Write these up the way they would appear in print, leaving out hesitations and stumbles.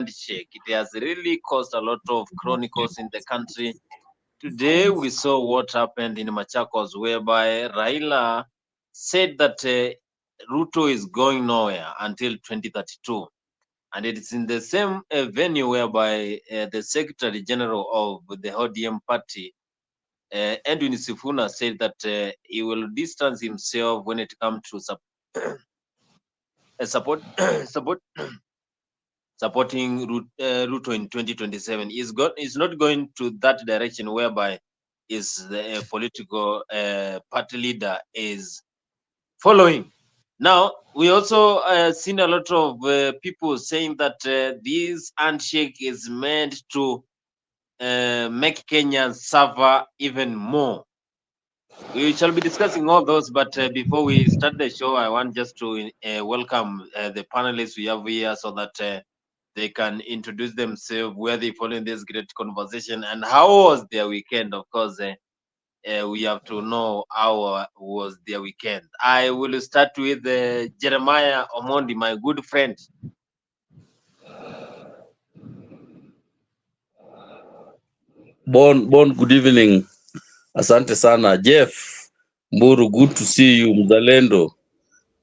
Handshake. It has really caused a lot of chronicles in the country. Today, we saw what happened in Machakos, whereby Raila said that Ruto is going nowhere until 2032. And it is in the same venue whereby the Secretary General of the ODM party, Edwin Sifuna, said that he will distance himself when it comes to support supporting Ruto in 2027. He's not going to that direction whereby is the political party leader is following. Now, we also seen a lot of people saying that this handshake is meant to make Kenyans suffer even more. We shall be discussing all those, but before we start the show, I want just to welcome the panelists we have here so that they can introduce themselves, where they following this great conversation, and how was their weekend. Of course, we have to know how was their weekend. I will start with Jeremiah Omondi, my good friend. Bon, good evening. Asante sana. Jeff Mburu, good to see you. Mzalendo.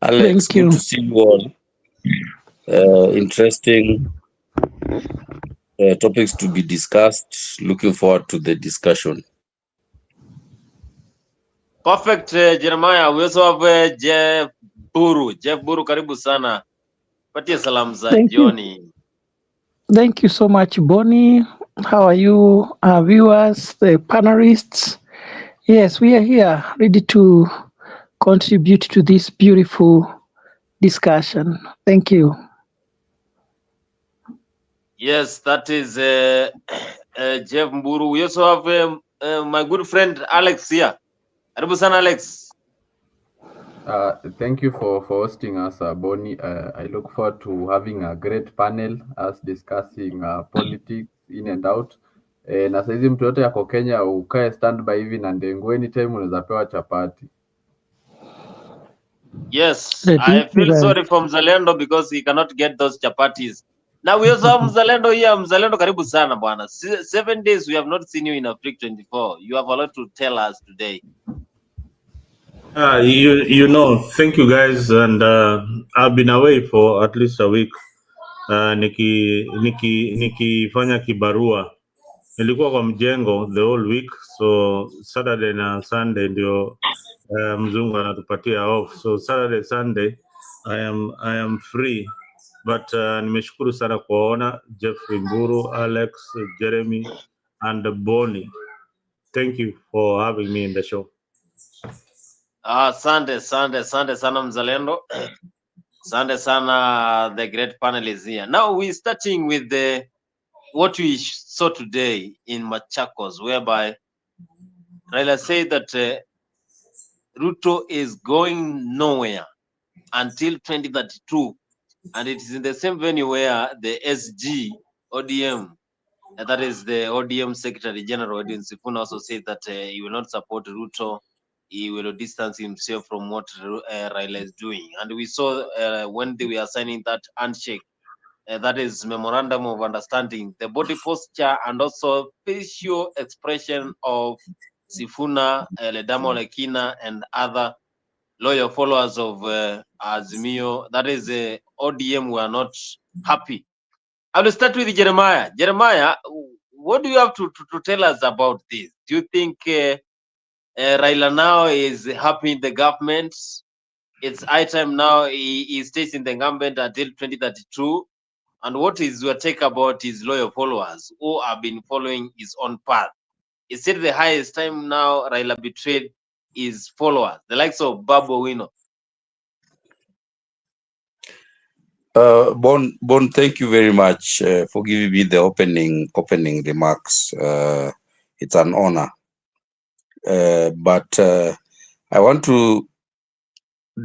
Alex, good to see you all. Interesting topics to be discussed. Looking forward to the discussion. Perfect, Jeremiah. We also have Jeff Buru. Jeff Buru, karibu sana. Patia salam za Johnny. Thank you so much, Bonnie. How are you, viewers, the panelists? Yes, we are here ready to contribute to this beautiful discussion. Thank you. Yes, that is Jeff Mburu. We also have my good friend Alex here. Karibu sana, Alex. Thank you for hosting us, Bonnie. I look forward to having a great panel as discussing politics in and out. Na saizi mtu yote yako Kenya ukae standby hivi na ndengu, anytime unaweza pewa chapati. Yes, I feel sorry for Mzalendo because he cannot get those chapatis. Now we also have Mzalendo here. Mzalendo, karibu sana bwana. 7 days we have not seen you in Africa 24. You have a lot to tell us today. You know, thank you guys, and I've been away for at least a week. Nikifanya kibarua. Nilikuwa kwa mjengo the whole week, so Saturday na Sunday ndio mzungu anatupatia off. So Saturday, Sunday I am free, but nimeshukuru sana kuwaona Jeffrey Mburu, Alex, Jeremy and Bonnie. Thank you for having me in the show. Sande sana Mzalendo. Sande sana the great panelists here. Now we're starting with what we saw today in Machakos, whereby Raila said that Ruto is going nowhere until 2032, and it is in the same venue where the SG ODM, that is the ODM Secretary General Edwin Sifuna, also said that he will not support Ruto. He will distance himself from what Raila is doing. And we saw when they were signing that handshake, that is memorandum of understanding, the body posture and also facial expression of Sifuna, Ledamo Lekina, and other loyal followers of Azimio, that is ODM, were not happy. I will start with Jeremiah. Jeremiah, what do you have to tell us about this? Do you think Raila now is happy in the government? It's high time now he stays in the government until 2032. And what is your take about his loyal followers who have been following his own path? Is it the highest time now Raila betrayed his followers, the likes of Babu Wino? Bon, thank you very much for giving me the opening remarks. It's an honor. But I want to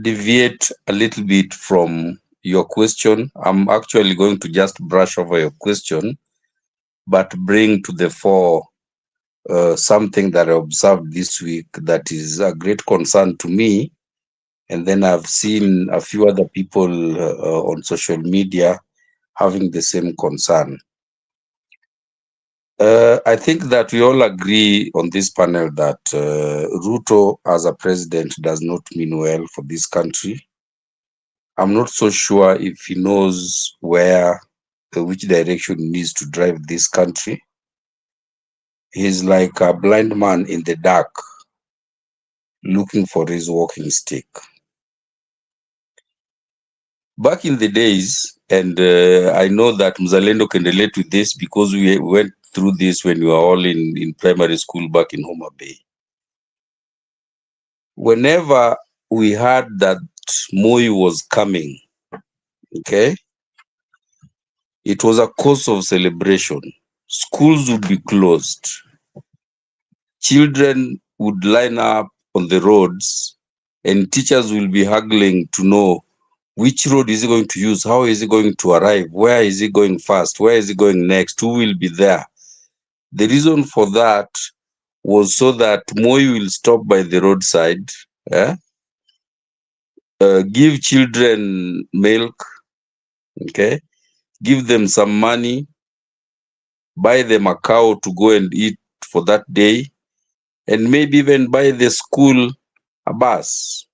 deviate a little bit from your question. I'm actually going to just brush over your question, but bring to the fore something that I observed this week that is a great concern to me. And then I've seen a few other people on social media having the same concern. I think that we all agree on this panel that Ruto as a president does not mean well for this country. I'm not so sure if he knows which direction he needs to drive this country. He's like a blind man in the dark looking for his walking stick. Back in the days, and I know that Mzalendo can relate with this because we went through this when we were all in primary school back in Homa Bay. Whenever we heard that Moi was coming, okay, it was a cause of celebration. Schools would be closed. Children would line up on the roads, and teachers will be haggling to know which road is he going to use, how is he going to arrive, where is he going first, where is he going next, who will be there. The reason for that was so that Moi will stop by the roadside, give children milk, okay, give them some money, buy them a cow to go and eat for that day, and maybe even buy the school a bus.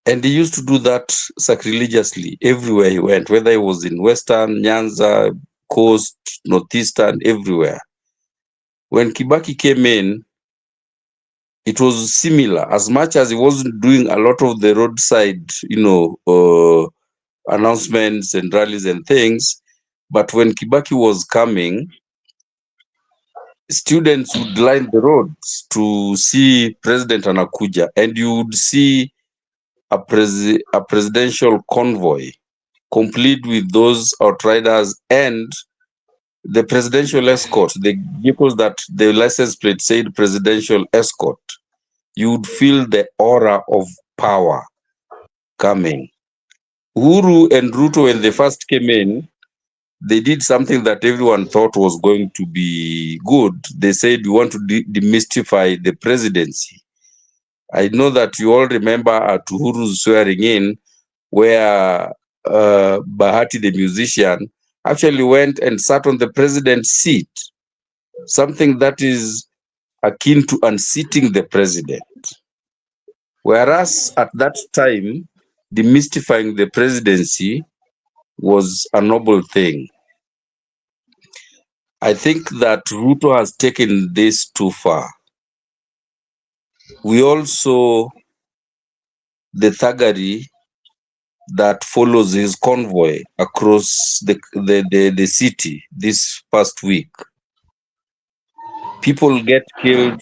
And he used to do that sacrilegiously everywhere he went, whether he was in Western, Nyanza, Coast, Northeastern, everywhere. When Kibaki came in, it was similar. As much as he wasn't doing a lot of the roadside, announcements and rallies and things, but when Kibaki was coming, students would line the roads to see President Anakuja, and you would see a presidential convoy, complete with those outriders and the presidential escort, the vehicles that the license plate said presidential escort. You would feel the aura of power coming. Uhuru and Ruto, when they first came in, they did something that everyone thought was going to be good. They said, we want to demystify the presidency. I know that you all remember at Uhuru's swearing in, where Bahati, the musician, actually went and sat on the president's seat, something that is akin to unseating the president. Whereas at that time, demystifying the presidency was a noble thing. I think that Ruto has taken this too far. We also the thuggery that follows his convoy across the city this past week. People get killed,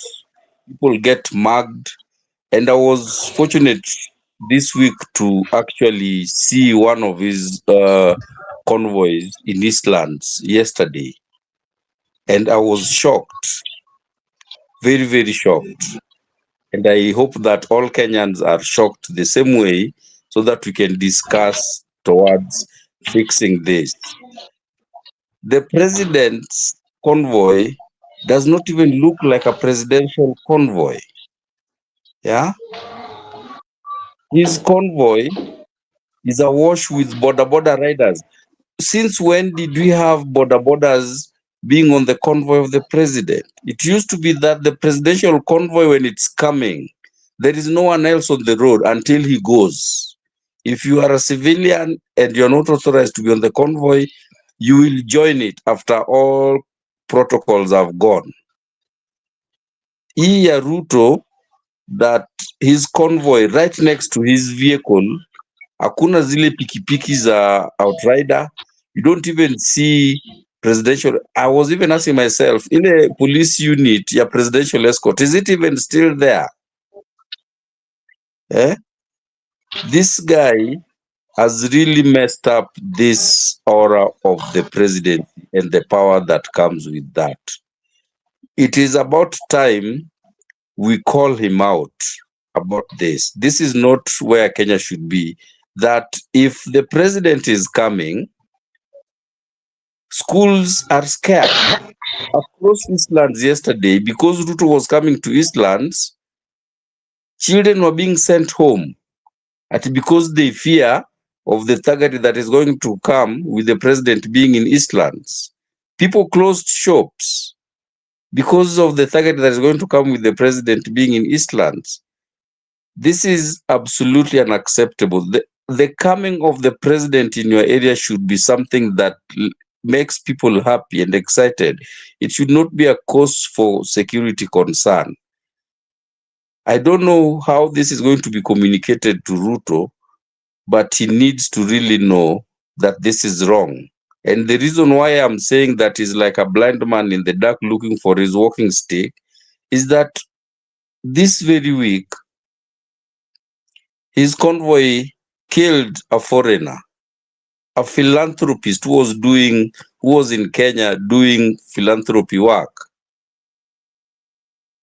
people get mugged, and I was fortunate this week to actually see one of his convoys in Eastlands yesterday. And I was shocked, very, very shocked. And I hope that all Kenyans are shocked the same way so that we can discuss towards fixing this. The president's convoy does not even look like a presidential convoy. Yeah? His convoy is awash with border riders. Since when did we have border borders being on the convoy of the president? It used to be that the presidential convoy, when it's coming, there is no one else on the road until he goes. If you are a civilian and you're not authorized to be on the convoy, you will join it after all protocols have gone. Ruto, that his convoy right next to his vehicle, hakuna zile pikipiki za outrider. You don't even see presidential. I was even asking myself, in a police unit, your presidential escort, is it even still there? This guy has really messed up this aura of the presidency and the power that comes with that. It is about time we call him out about this. This is not where Kenya should be. That if the president is coming, schools are scared. Across Eastlands yesterday, because Ruto was coming to Eastlands, children were being sent home. Because they fear of the thuggery that is going to come with the president being in Eastlands. People closed shops because of the thuggery that is going to come with the president being in Eastlands. This is absolutely unacceptable. The coming of the president in your area should be something that makes people happy and excited. It should not be a cause for security concern. I don't know how this is going to be communicated to Ruto, but he needs to really know that this is wrong. And the reason why I'm saying that is like a blind man in the dark looking for his walking stick is that this very week, his convoy killed a foreigner, a philanthropist who was in Kenya doing philanthropy work.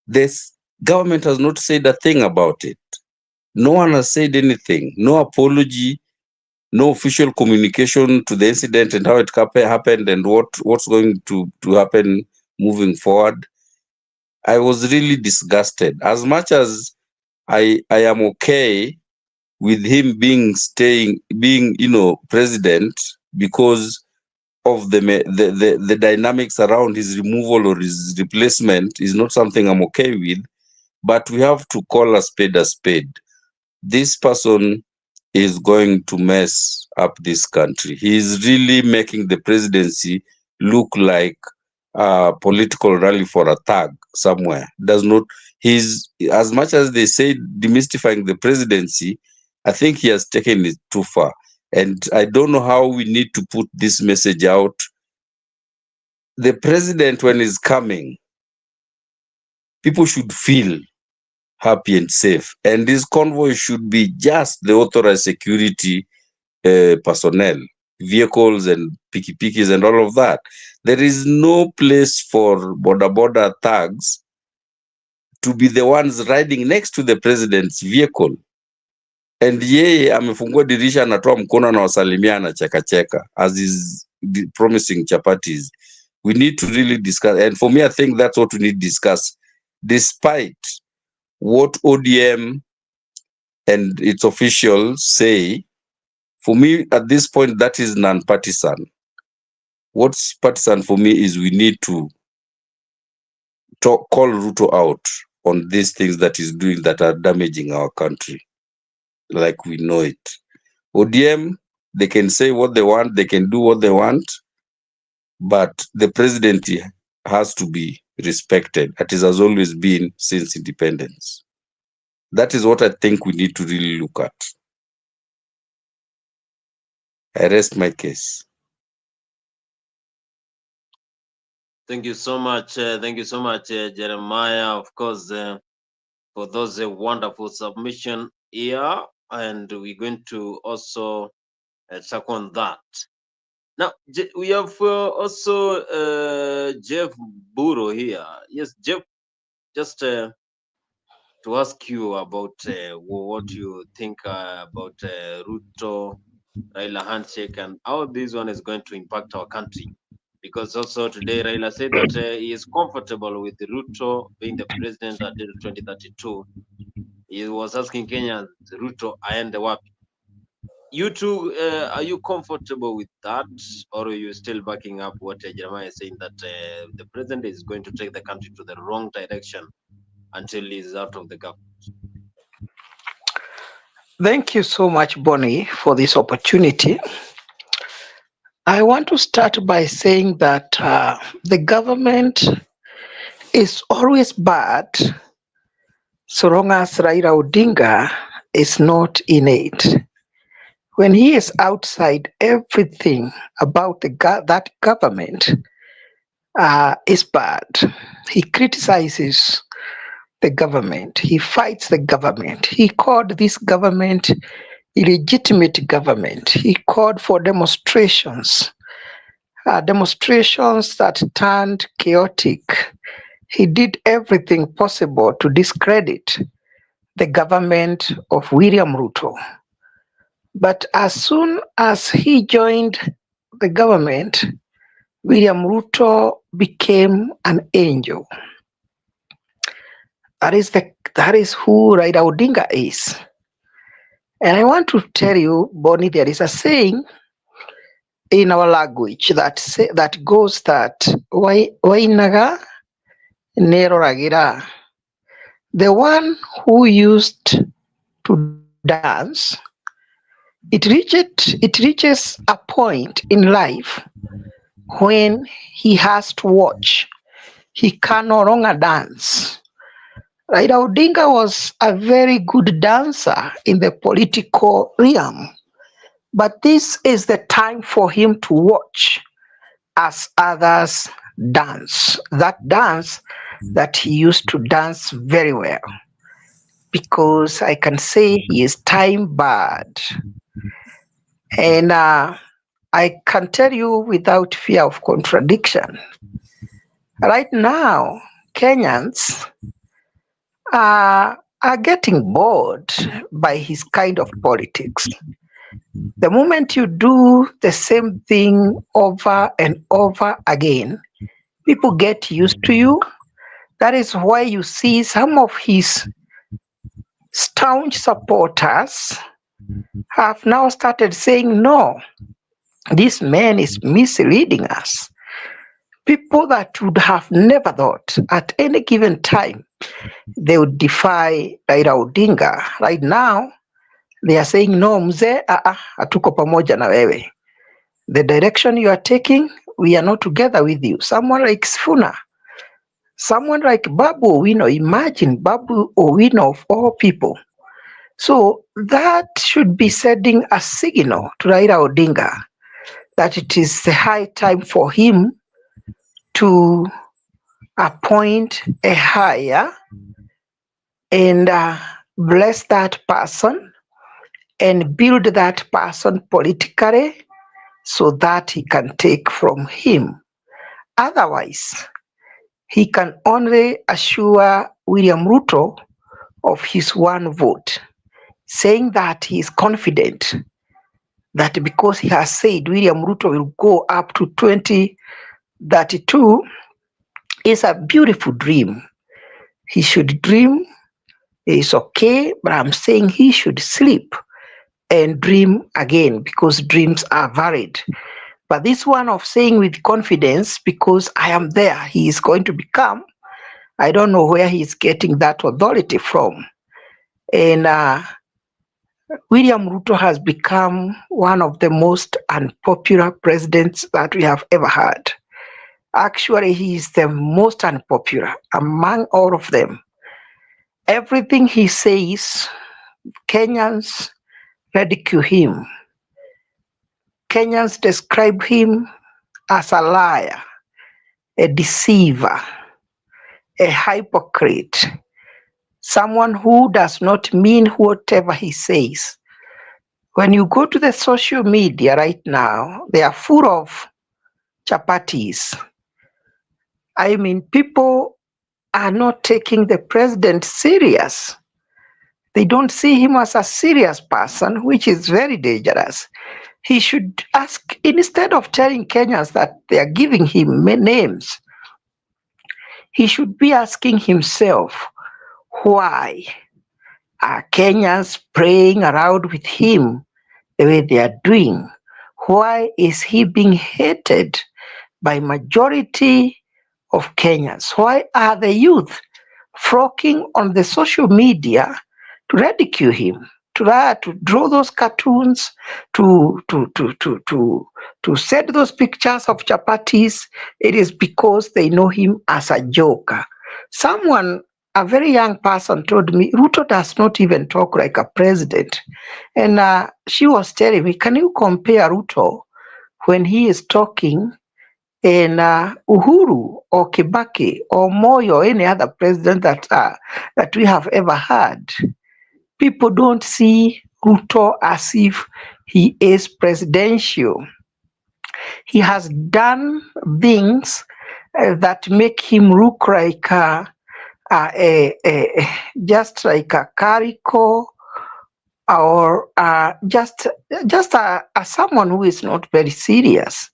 This government has not said a thing about it. No one has said anything. No apology, no official communication to the incident and how it happened and what's going to happen moving forward. I was really disgusted. As much as I am okay with him being president because of the dynamics around his removal or his replacement is not something I'm okay with, but we have to call a spade a spade. This person is going to mess up this country. He is really making the presidency look like a political rally for a thug somewhere. He's, as much as they say demystifying the presidency, I think he has taken it too far. And I don't know how we need to put this message out. The president, when he's coming, people should feel happy and safe. And this convoy should be just the authorized security personnel, vehicles and pikis and all of that. There is no place for border thugs to be the ones riding next to the president's vehicle. And yeye amefungua dirisha, anatoa mkono, anawasalimia, anacheka as is promising chapatis. We need to really discuss, and for me, I think that's what we need to discuss, despite what ODM and its officials say. For me, at this point, that is non-partisan. What's partisan for me is we need to call Ruto out on these things that he's doing that are damaging our country, like we know it. ODM, they can say what they want, they can do what they want, but the presidency has to be respected. That has always been since independence. That is what I think we need to really look at. I rest my case. Thank you so much. Thank you so much, Jeremiah, of course, for those wonderful submission here. And we're going to also check on that. Now, we have also Jeff Buro here. Yes, Jeff, just to ask you about what you think about Ruto, Raila handshake, and how this one is going to impact our country. Because also today Raila said that he is comfortable with Ruto being the president until 2032. He was asking Kenyans, Ruto aende wapi? You two, are you comfortable with that, or are you still backing up what Jeremiah is saying, that the president is going to take the country to the wrong direction until he's out of the government? Thank you so much, Bonnie, for this opportunity. I want to start by saying that the government is always bad so long as Raila Odinga is not in it. When he is outside, everything about that government is bad. He criticizes the government. He fights the government. He called this government illegitimate government. He called for demonstrations that turned chaotic. He did everything possible to discredit the government of William Ruto. But as soon as he joined the government, William Ruto became an angel. That is who Raila Odinga is. And I want to tell you, Bonnie, there is a saying in our language that goes that Wainaga Neroragira. The one who used to dance, it reaches a point in life when he has to watch. He can no longer dance. Raila Odinga was a very good dancer in the political realm, but this is the time for him to watch as others dance. That dance that he used to dance very well, because I can say he is time barred. And I can tell you without fear of contradiction, right now, Kenyans are getting bored by his kind of politics. The moment you do the same thing over and over again, people get used to you. That is why you see some of his staunch supporters have now started saying, no, this man is misleading us. People that would have never thought at any given time they would defy Raila Odinga. Right now, they are saying, no, mzee, hatuko pamoja na wewe. The direction you are taking, we are not together with you. Someone like Sifuna, someone like Babu Owino, imagine Babu Owino of all people. So that should be sending a signal to Raila Odinga that it is the high time for him to appoint a higher and bless that person and build that person politically so that he can take from him. Otherwise, he can only assure William Ruto of his one vote, saying that he is confident that because he has said William Ruto will go up to 2032 is a beautiful dream. He should dream, it's okay, but I'm saying he should sleep and dream again, because dreams are varied. But this one of saying with confidence, because I am there, he is going to become, I don't know where he is getting that authority from. And William Ruto has become one of the most unpopular presidents that we have ever had. Actually, he is the most unpopular among all of them. Everything he says, Kenyans ridicule him. Kenyans describe him as a liar, a deceiver, a hypocrite, someone who does not mean whatever he says. When you go to the social media right now, they are full of chapatis. I mean, people are not taking the president serious. They don't see him as a serious person, which is very dangerous. He should ask, instead of telling Kenyans that they are giving him names, he should be asking himself, why are Kenyans praying around with him the way they are doing? Why is he being hated by majority of Kenyans? Why are the youth flocking on the social media to ridicule him, to draw those cartoons, to set those pictures of chapatis? It is because they know him as a joker. Someone, a very young person, told me, Ruto does not even talk like a president. And she was telling me, can you compare Ruto when he is talking and Uhuru or Kibaki or Moi or any other president that we have ever had? People don't see Ruto as if he is presidential. He has done things that make him look like just like a carico, or just someone who is not very serious.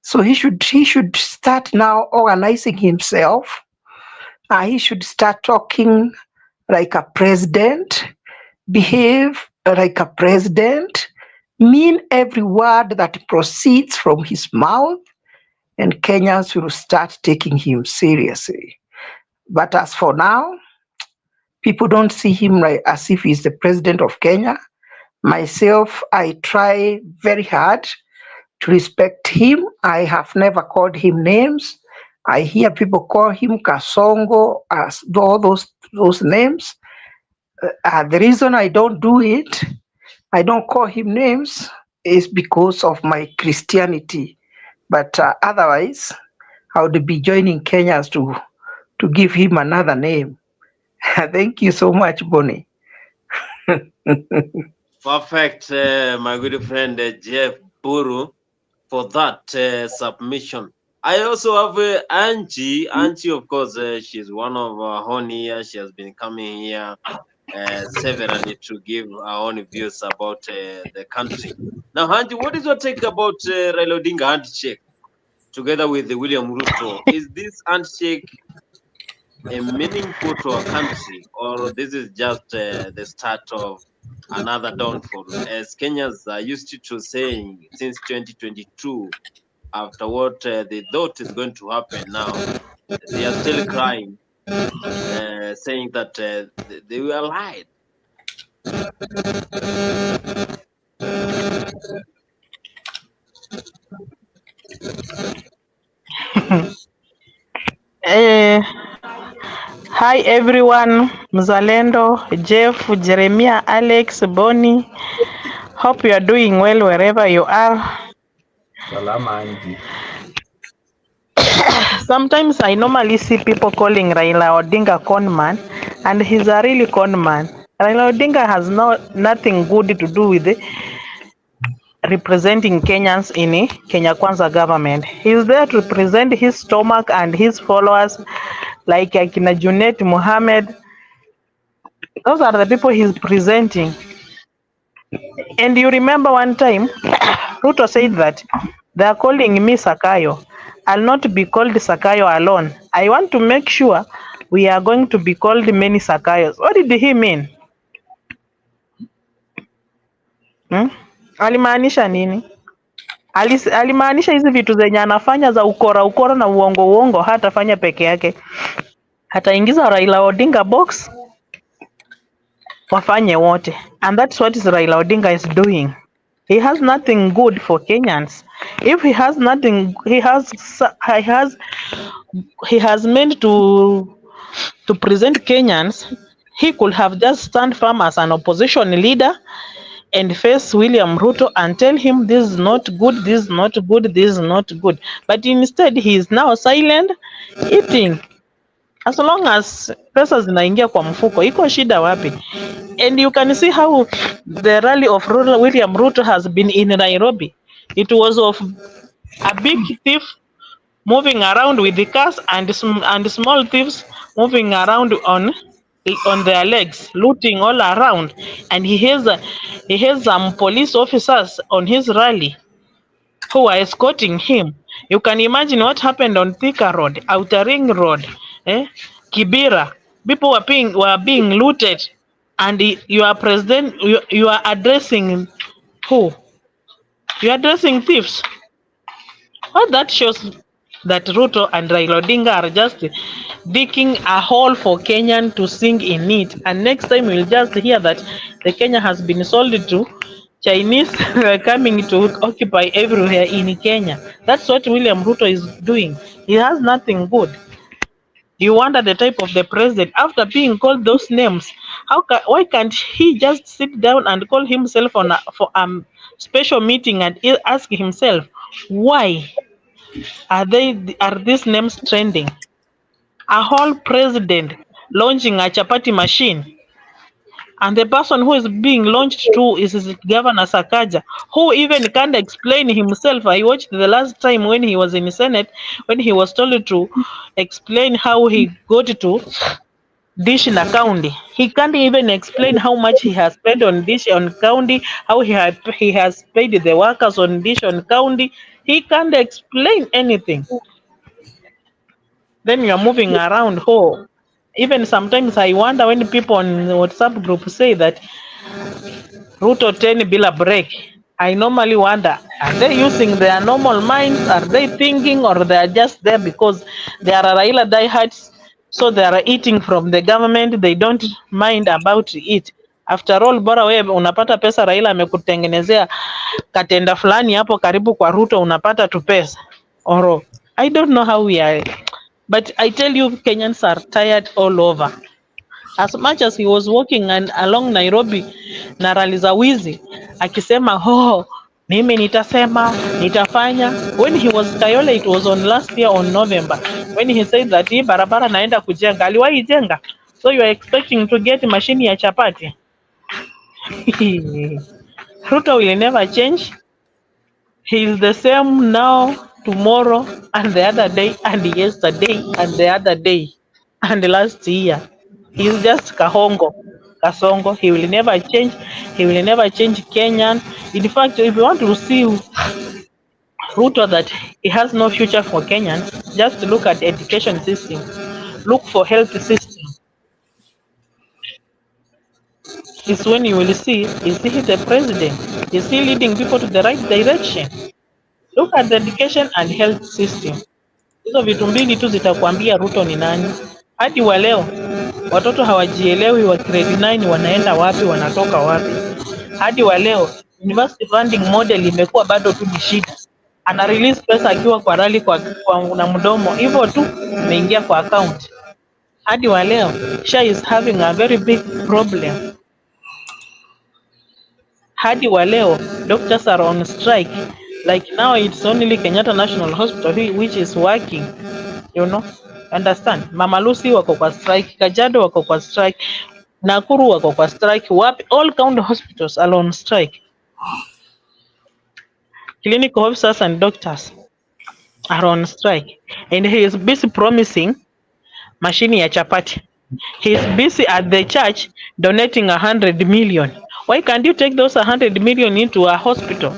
So he should start now organizing himself. He should start talking like a president, behave like a president, mean every word that proceeds from his mouth, and Kenyans will start taking him seriously. But as for now, people don't see him like as if he's the president of Kenya. Myself, I try very hard to respect him. I have never called him names. I hear people call him Kasongo, as all those names. The reason I don't do it, I don't call him names, is because of my Christianity. But otherwise, I would be joining Kenyans to give him another name. Thank you so much, Bonnie. Perfect, my good friend Jeff Buru, for that submission. I also have Angie. Angie, of course, she's one of our own here. She has been coming here severally to give our own views about the country. Now, Angie, what is your take about Raila Odinga handshake together with William Ruto? Is this handshake meaningful to our country, or this is just the start of another downfall? As Kenyans are used to saying since 2022, after what they thought is going to happen now, they are still crying, saying that they were lied. Hi everyone, Mzalendo, Jeff, Jeremiah, Alex, Bonnie. Hope you are doing well wherever you are. Salama Angie. Sometimes I normally see people calling Raila Odinga con man, and he's a really con man. Raila Odinga has nothing good to do with representing Kenyans in a Kenya Kwanza government. He's there to represent his stomach and his followers, like Akina Junet Mohammed. Those are the people he's presenting. And you remember one time, Ruto said that they are calling me Sakayo. I'll not be called Sakayo alone. I want to make sure we are going to be called many Sakayos. What did he mean? Alimaanisha nini? Alimaanisha hizi vitu zenye anafanya za ukora na uongo hatafanya peke yake. Ataingiza Raila Odinga box wafanye wote. And that's what Raila Odinga is doing. He has nothing good for Kenyans. If he has nothing, he has meant to present Kenyans, he could have just stand firm as an opposition leader and face William Ruto and tell him this is not good, this is not good, this is not good. But instead, he is now silent, eating. As long as pesa zinaingia kwa mfuko, iko shida wapi? And you can see how the rally of William Ruto has been in Nairobi. It was of a big thief moving around with the cars and small thieves moving around on their legs, looting all around. And he has some police officers on his rally who are escorting him. You can imagine what happened on Thika Road, Outer Ring Road, Kibera. People were being looted, and you are you are addressing who? You are addressing thieves. Well, that shows that Ruto and Raila Odinga are just digging a hole for Kenyan to sink in it. And next time we'll just hear that the Kenya has been sold to Chinese coming to occupy everywhere in Kenya. That's what William Ruto is doing. He has nothing good. You wonder the type of the president after being called those names. Why can't he just sit down and call himself for a special meeting and ask himself why are these names trending? A whole president launching a chapati machine, and the person who is being launched to is Governor Sakaja, who even can't explain himself. I watched the last time when he was in the Senate, when he was told to explain how he got to Dish in a county. He can't even explain how much he has paid on Dish on county, how he has paid the workers on Dish on county. He can't explain anything. Then you are moving around. Even sometimes I wonder when people on the WhatsApp group say that Ruto 10 bila break. I normally wonder, are they using their normal minds? Are they thinking, or they are just there because they are Raila diehards? So they are eating from the government, they don't mind about it. After all, bora wewe unapata pesa, Raila amekutengenezea katenda fulani hapo karibu kwa Ruto, unapata tu pesa. Or I don't know how we are, but I tell you, Kenyans are tired all over. As much as he was walking along Nairobi na rali za wizi akisema mimi nitasema nitafanya. When he was Kayole, it was on last year on November, when he said that hii barabara naenda kujenga, aliwahi jenga. So you are expecting to get machine ya chapati? Ruto will never change. He is the same now, tomorrow, and the other day, and yesterday, and the other day, and last year. He is just Kahongo, Kasongo. He will never change. He will never change Kenyan. In fact, if you want to see Ruto that he has no future for Kenyans, just look at education system. Look for health system. Is when you will see, is he the president? Is he leading people to the right direction? Look at the education and health system. Hizo vitu mbili tu zitakwambia Ruto ni nani. Hadi wa leo watoto hawajielewi, wa grade 9 wanaenda wapi, wanatoka wapi. Hadi wa leo university funding model imekuwa bado tu ni shida. Ana release pesa akiwa kwa rally kwa na mdomo hivyo tu imeingia kwa account. Hadi wa leo SHA is having a very big problem. Hadi wa leo doctors are on strike. Like now it's only Kenyatta National Hospital which is working, you know. Understand? Mama Lucy wako kwa strike, Kajiado wako kwa strike, Nakuru wako kwa strike, wapi, all county hospitals are on strike. Clinical officers and doctors are on strike, and he is busy promising machine ya chapati. He is busy at the church donating 100 million. Why can't you take those 100 million into a hospital?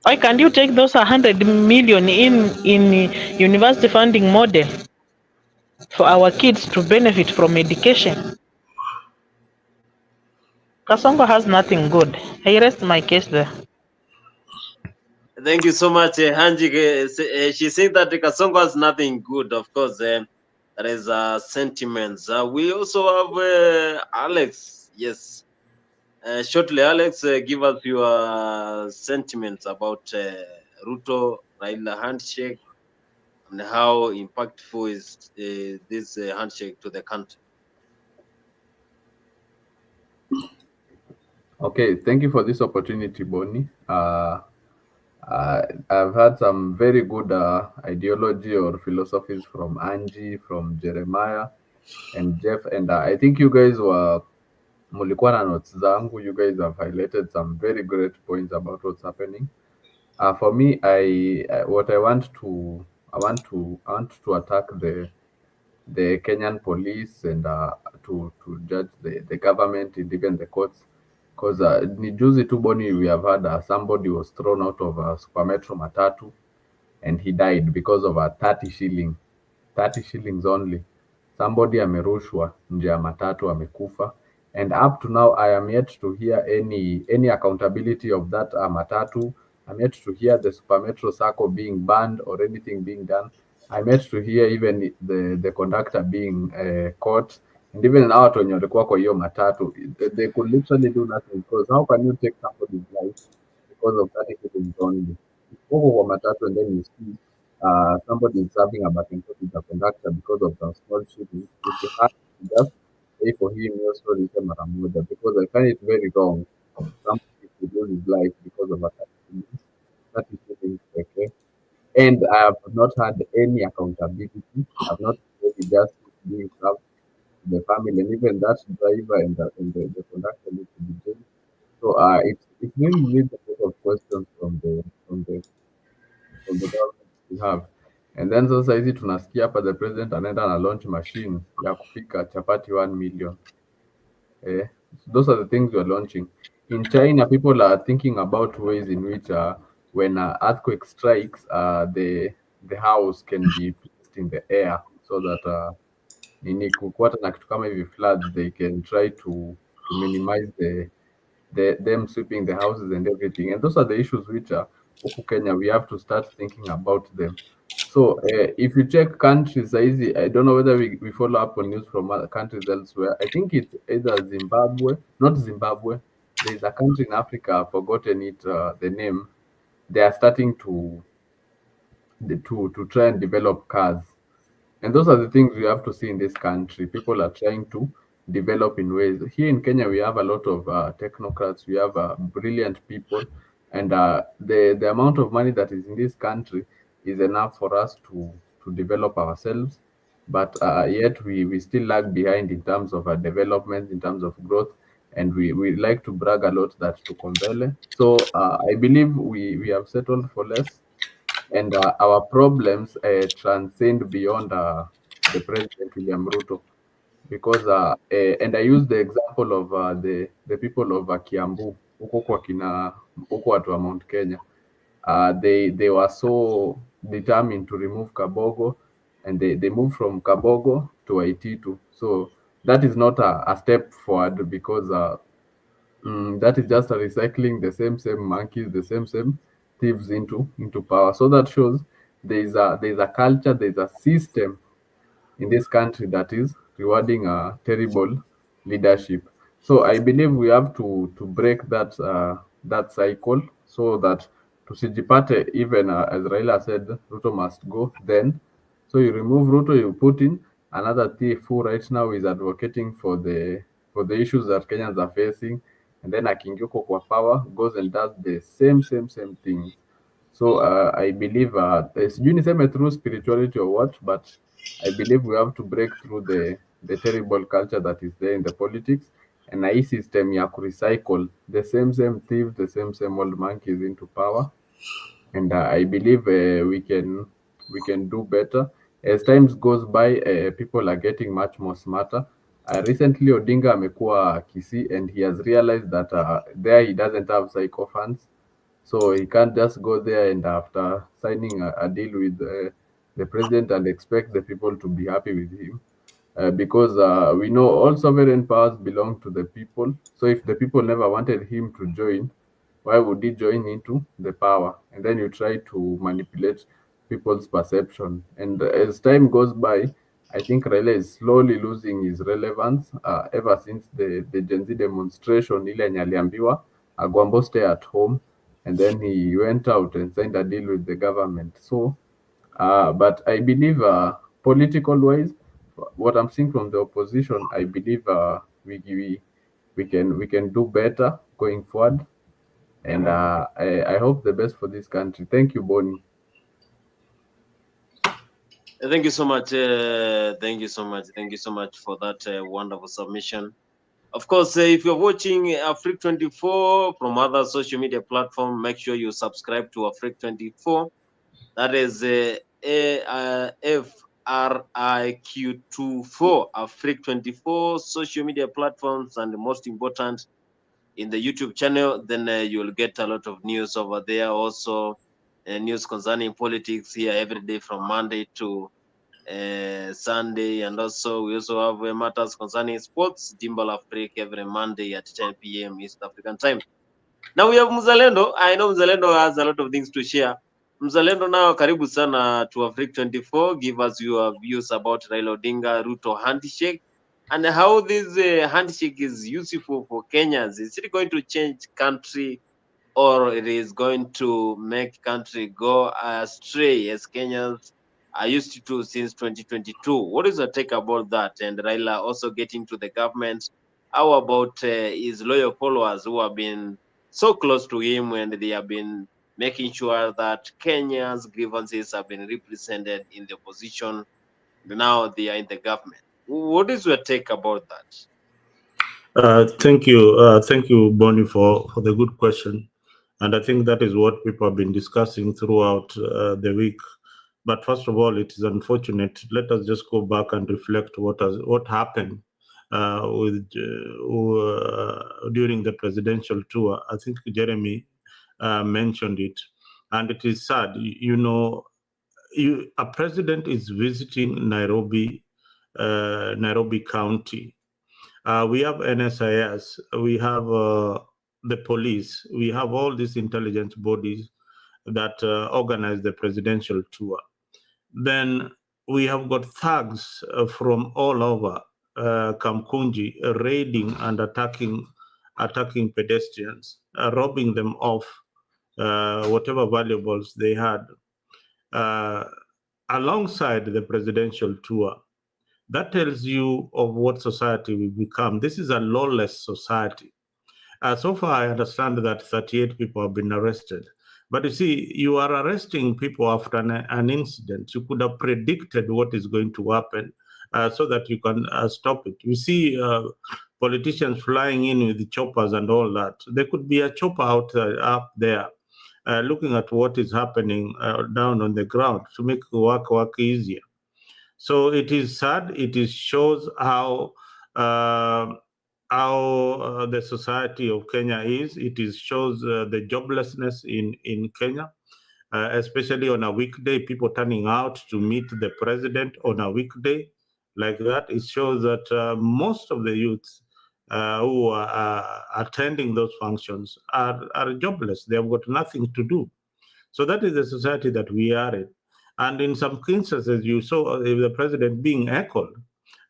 Why can't you take those 100 million in university funding model for our kids to benefit from education? Kasongo has nothing good. I rest my case there. Thank you so much, Hanji. She said that Kasongo has nothing good. Of course, there is sentiments. We also have Alex. Yes. Shortly, Alex, give us your sentiments about Ruto Raila handshake and how impactful is this handshake to the country. Okay, thank you for this opportunity, Bonnie. I've had some very good ideology or philosophies from Angie, from Jeremiah, and Jeff, and I think you guys were mulikuwa na notes zangu. You guys have highlighted some very great points about what's happening. For me, I want to attack the Kenyan police and to judge the government and even the courts, because ni juzi tu Boni, we have had somebody was thrown out of a Super Metro matatu and he died because of a 30 shillings only. Somebody amerushwa nje ya matatu, amekufa, and up to now I am yet to hear any accountability of that matatu. I'm yet to hear the Super Metro Sacco being banned or anything being done. I'm yet to hear even the conductor being caught, and even now wenye walikuwa kwa hiyo matatu, they could literally do nothing, because how can you take somebody's life because of 30 shillings only? Over kwa matatu and then you see somebody is serving a baton with the conductor because of the small shillings. If you have to just pay for him, your story mara moja, because I find it very wrong. Somebody could lose his life because of a 30 shillings, okay? And I have not had any accountability. I've not really just being served to the family, and even that driver and the conductor need to be jailed. So it's really raised a lot of questions from the government we have. And then sasa hizi tunasikia hapa the president anaenda na launch machine ya kupika chapati 1 million. Those are the things we are launching. In China, people are thinking about ways in which when an earthquake strikes, the house can be placed in the air so that nini kukwata na kitu kama hivi floods, they can try to minimize them sweeping the houses and everything. And those are the issues which are huku Kenya, we have to start thinking about them. So if you check countries, easy, I don't know whether we follow up on news from other countries elsewhere. I think it's either Zimbabwe, not Zimbabwe. There's a country in Africa, I've forgotten it, the name. They are starting to try and develop cars. And those are the things we have to see in this country. People are trying to develop in ways. Here in Kenya, we have a lot of technocrats. We have brilliant people, and the amount of money that is in this country is enough for us to develop ourselves. But yet we still lag behind in terms of development, in terms of growth, and we like to brag a lot that to Kombele. So I believe we have settled for less, and our problems transcend beyond the President William Ruto, because and I use the example of the people of Kiambu, huko watu wa Mount Kenya. They were so determined to remove Kabogo, and they moved from Kabogo to Waititu. So that is not a step forward, because that is just a recycling the same monkeys, the same thieves into power. So that shows there's a culture, there's a system in this country that is rewarding a terrible leadership. So I believe we have to break that cycle, so that tusijipate, even as Raila said, Ruto must go. Then, so you remove Ruto, you put in another thief who right now is advocating for the issues that Kenyans are facing, and then Akingyuko kwa power goes and does the same things. So I believe sijui niseme through spirituality or what, but I believe we have to break through the terrible culture that is there in the politics, and hii system ya kurecycle the same thieves, the same old monkeys into power. And I believe we can do better as times goes by. People are getting much more smarter. Recently Odinga amekuwa Kisii, and he has realized that there he doesn't have sycophants, so he can't just go there and after signing a deal with the president and expect the people to be happy with him. Because we know all sovereign powers belong to the people. So if the people never wanted him to join, why would he join into the power? And then you try to manipulate people's perception. And as time goes by, I think Raila is slowly losing his relevance ever since the Gen Z demonstration, ile yenye aliambiwa Agwambo stay at home, and then he went out and signed a deal with the government. So, but I believe political wise, what I'm seeing from the opposition, I believe we can do better going forward, and I hope the best for this country. Thank you, Bonnie. Thank you so much. Thank you so much for that wonderful submission. Of course, if you're watching Afrique 24 from other social media platform, make sure you subscribe to Afrique 24. That is FRIQ24, Afrique 24 social media platforms, and the most important, in the YouTube channel. Then you'll get a lot of news over there. Also, news concerning politics here every day from Monday to Sunday, and also we also have matters concerning sports, Dimbal Afrique, every Monday at 10 p.m. East African time. Now we have Mzalendo. I know Mzalendo has a lot of things to share. Mzalendo, now karibu sana to Afrique 24. Give us your views about Raila Odinga Ruto handshake, and how this handshake is useful for Kenyans. Is it going to change country, or it is going to make country go astray as Kenyans are used to since 2022? What is your take about that? And Raila also getting to the government. How about his loyal followers who have been so close to him, and they have been making sure that Kenya's grievances have been represented in the opposition? Now they are in the government. What is your take about that? Thank you, Bonnie, for the good question. And I think that is what people have been discussing throughout the week. But first of all, it is unfortunate. Let us just go back and reflect what happened during the presidential tour. I think Jeremy mentioned it, and it is sad. A president is visiting Nairobi County, We have NSIS, we have the police, we have all these intelligence bodies that organize the presidential tour. Then we have got thugs from all over Kamkunji raiding and attacking pedestrians, robbing them of whatever valuables they had. Alongside the presidential tour, that tells you of what society will become. This is a lawless society. So far, I understand that 38 people have been arrested. But you see, you are arresting people after an incident. You could have predicted what is going to happen so that you can stop it. You see politicians flying in with the choppers and all that. There could be a chopper up there looking at what is happening down on the ground to make work easier. So it is sad. It shows how the society of Kenya is. It shows the joblessness in Kenya, especially on a weekday, people turning out to meet the president on a weekday like that. It shows that most of the youths who are attending those functions are jobless. They have got nothing to do. So that is the society that we are in. And in some instances, you saw the president being heckled.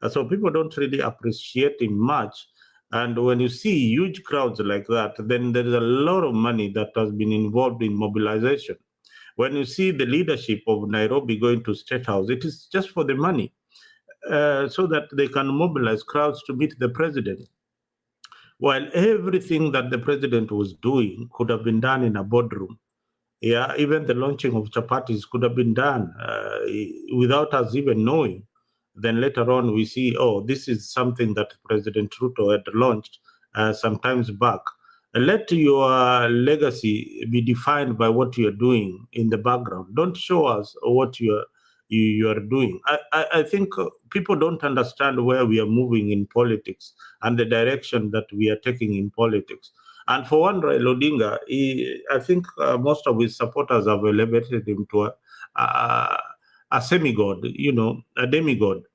So people don't really appreciate him much. And when you see huge crowds like that, then there is a lot of money that has been involved in mobilization. When you see the leadership of Nairobi going to State House, it is just for the money, so that they can mobilize crowds to meet the president. While everything that the president was doing could have been done in a boardroom. Yeah, even the launching of chapatis could have been done without us even knowing. Then later on, we see, oh, this is something that President Ruto had launched some times back. Let your legacy be defined by what you are doing in the background. Don't show us what you are doing. I think people don't understand where we are moving in politics and the direction that we are taking in politics. And for one, Raila Odinga, I think most of his supporters have elevated him to a semigod, a demigod,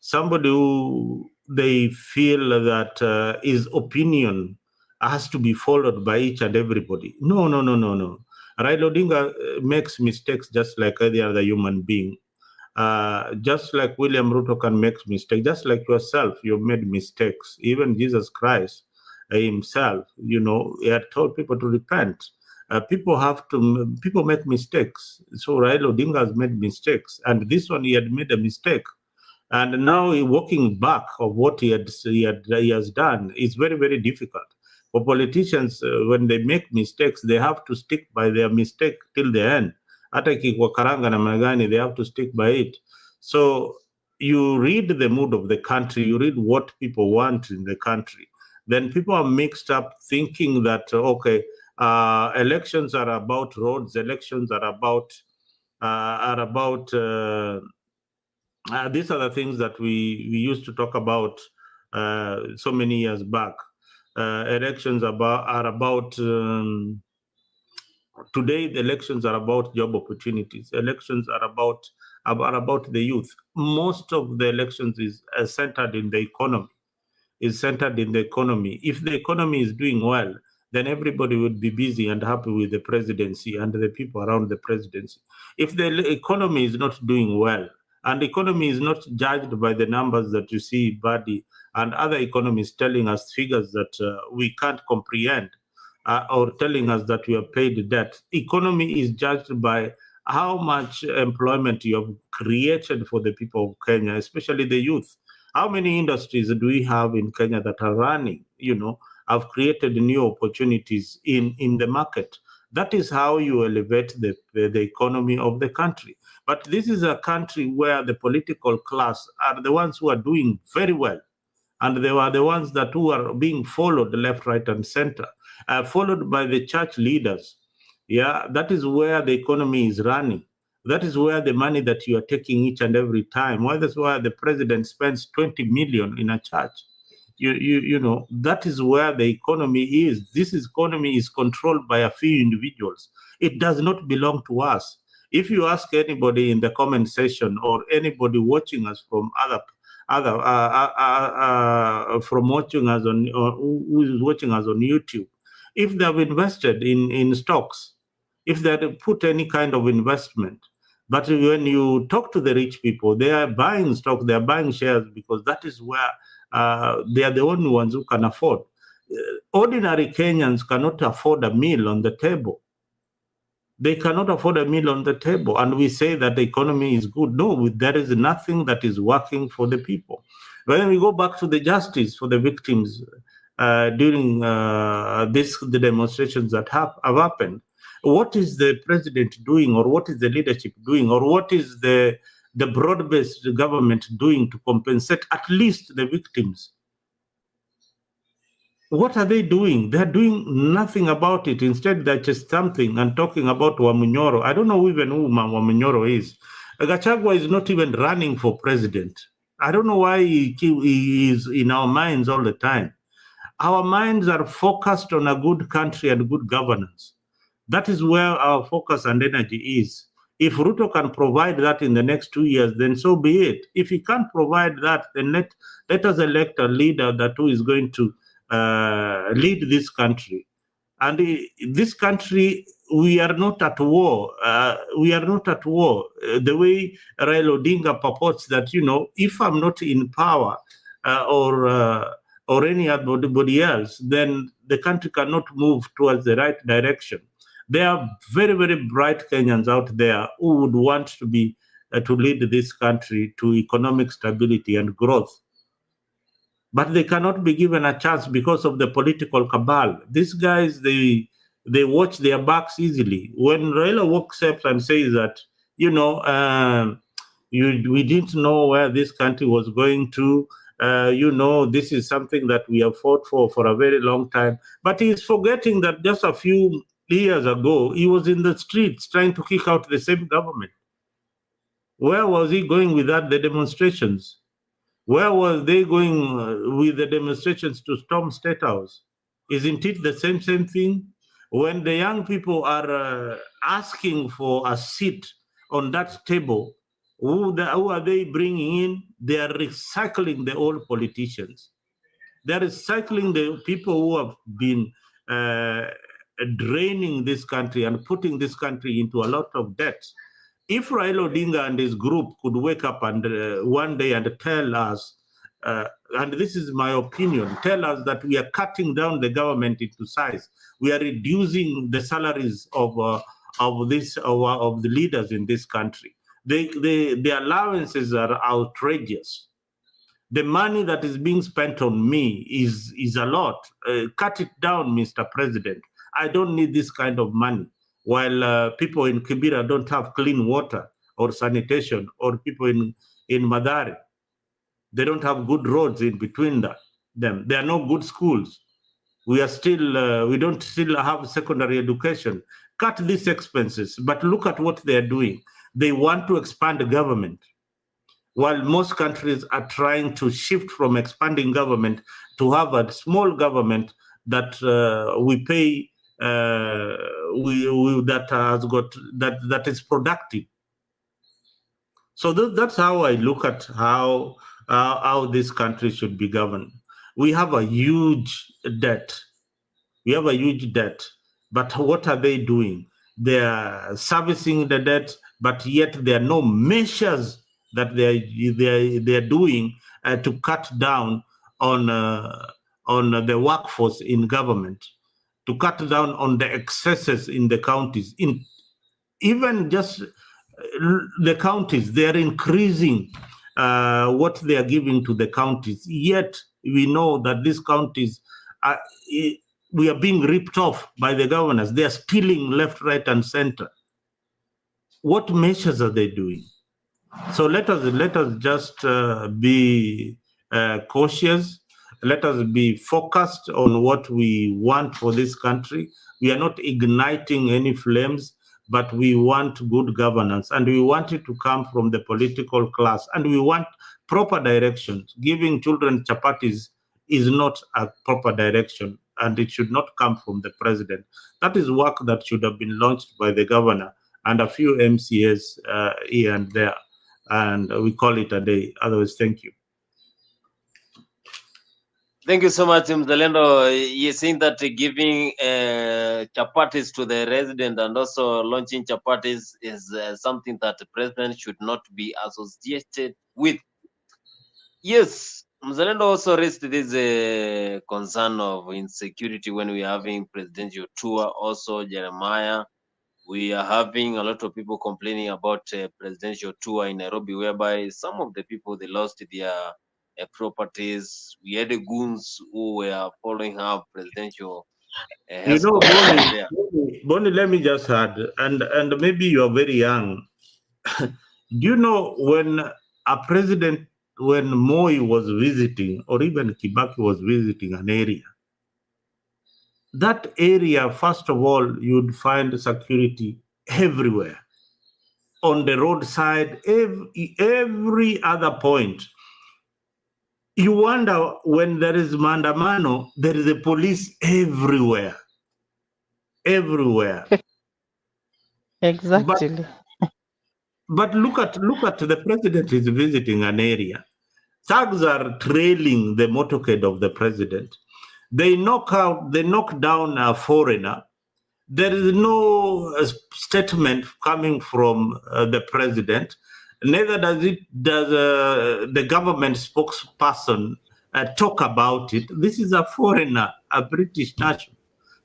somebody who they feel that his opinion has to be followed by each and everybody. No. Raila Odinga makes mistakes just like any other human being. Just like William Ruto can make mistakes, just like yourself, you've made mistakes. Even Jesus Christ himself, he had told people to repent. People make mistakes. So Raila Odinga has made mistakes, and this one he had made a mistake, and now walking back of what he has done is very, very difficult for politicians. When they make mistakes, they have to stick by their mistake till the end. Hata ikikuwa karanga namna gani, they have to stick by it. So you read the mood of the country, you read what people want in the country. Then people are mixed up thinking that, okay, elections are about roads, elections are about these are the things that we used to talk about so many years back. Elections are about today. The elections are about job opportunities. Elections are about the youth. Most of the elections is centered in the economy. If the economy is doing well, then everybody would be busy and happy with the presidency and the people around the presidency. If the economy is not doing well, and the economy is not judged by the numbers that you see, Badi and other economists telling us figures that we can't comprehend, or telling us that we are paid debt. Economy is judged by how much employment you have created for the people of Kenya, especially the youth. How many industries do we have in Kenya that are running, have created new opportunities in the market? That is how you elevate the economy of the country. But this is a country where the political class are the ones who are doing very well. And they were the ones who are being followed left, right, and center, followed by the church leaders. Yeah, that is where the economy is running. That is where the money that you are taking each and every time, that's why the president spends 20 million in a church. That is where the economy is. This economy is controlled by a few individuals. It does not belong to us. If you ask anybody in the comment section or anybody watching us from other from watching us on, or who is watching us on YouTube, if they have invested in stocks, if they had put any kind of investment. But when you talk to the rich people, they are buying stock, they are buying shares, because that is where they are the only ones who can afford. Ordinary Kenyans cannot afford a meal on the table. They cannot afford a meal on the table. And we say that the economy is good. No, there is nothing that is working for the people. When we go back to the justice for the victims during the demonstrations that have happened, what is the president doing, or what is the leadership doing, or what is the broad-based government doing to compensate at least the victims? What are they doing? They're doing nothing about it. Instead, they're just stamping and talking about Wamunyoro. I don't know even who Wamunyoro is. Gachagua is not even running for president. I don't know why he is in our minds all the time. Our minds are focused on a good country and good governance. That is where our focus and energy is. If Ruto can provide that in the next 2 years, then so be it. If he can't provide that, then let us elect a leader who is going to lead this country. And this country, we are not at war. We are not at war. The way Raila Odinga purports that, if I'm not in power or anybody else, then the country cannot move towards the right direction. There are very, very bright Kenyans out there who would want to be to lead this country to economic stability and growth. But they cannot be given a chance because of the political cabal. These guys, they watch their backs easily. When Raila walks up and says that, we didn't know where this country was going to, this is something that we have fought for a very long time. But he's forgetting that just a few years ago, he was in the streets trying to kick out the same government. Where was he going with that? The demonstrations. Where was they going with the demonstrations to storm State House? Isn't it the same thing? When the young people are asking for a seat on that table, who are they bringing in? They are recycling the old politicians. They are recycling the people who have been draining this country and putting this country into a lot of debt. If Raila Odinga and his group could wake up and one day and tell us, and this is my opinion, tell us that we are cutting down the government into size, we are reducing the salaries of the leaders in this country. The allowances are outrageous. The money that is being spent on me is a lot. Cut it down, Mr. President. I don't need this kind of money. While people in Kibera don't have clean water or sanitation, or people in Madari, they don't have good roads in between them. There are no good schools. We don't still have secondary education. Cut these expenses, but look at what they are doing. They want to expand the government, while most countries are trying to shift from expanding government to have a small government that we pay. That is productive. So that's how I look at how this country should be governed. We have a huge debt. But what are they doing? They are servicing the debt, but yet there are no measures that they are doing to cut down on the workforce in government, to cut down on the excesses in the counties. Even just the counties, they are increasing what they are giving to the counties. Yet we know that these counties, we are being ripped off by the governors. They are stealing left, right, and center. What measures are they doing? So let us just be cautious. Let us be focused on what we want for this country. We are not igniting any flames, but we want good governance, and we want it to come from the political class, and we want proper direction. Giving children chapatis is not a proper direction, and it should not come from the president. That is work that should have been launched by the governor and a few MCAs here and there, and we call it a day. Otherwise, thank you. Thank you so much, Mzalendo. You're saying that giving chapatis to the resident and also launching chapatis is something that the president should not be associated with. Yes, Mzalendo also raised this concern of insecurity when we are having presidential tour. Also, Jeremiah, we are having a lot of people complaining about presidential tour in Nairobi, whereby some of the people they lost their properties. We had the goons who were following up presidential You know, escort there. Bonnie, let me just add, and maybe you are very young. Do you know when when Moi was visiting, or even Kibaki was visiting an area, that area, first of all, you'd find security everywhere, on the roadside, every other point. You wonder, when there is maandamano, there is a police everywhere. Exactly. But look at the president is visiting an area. Thugs are trailing the motorcade of the president. They knock down a foreigner. There is no statement coming from the president. Neither does the government spokesperson talk about it. This is a foreigner, a British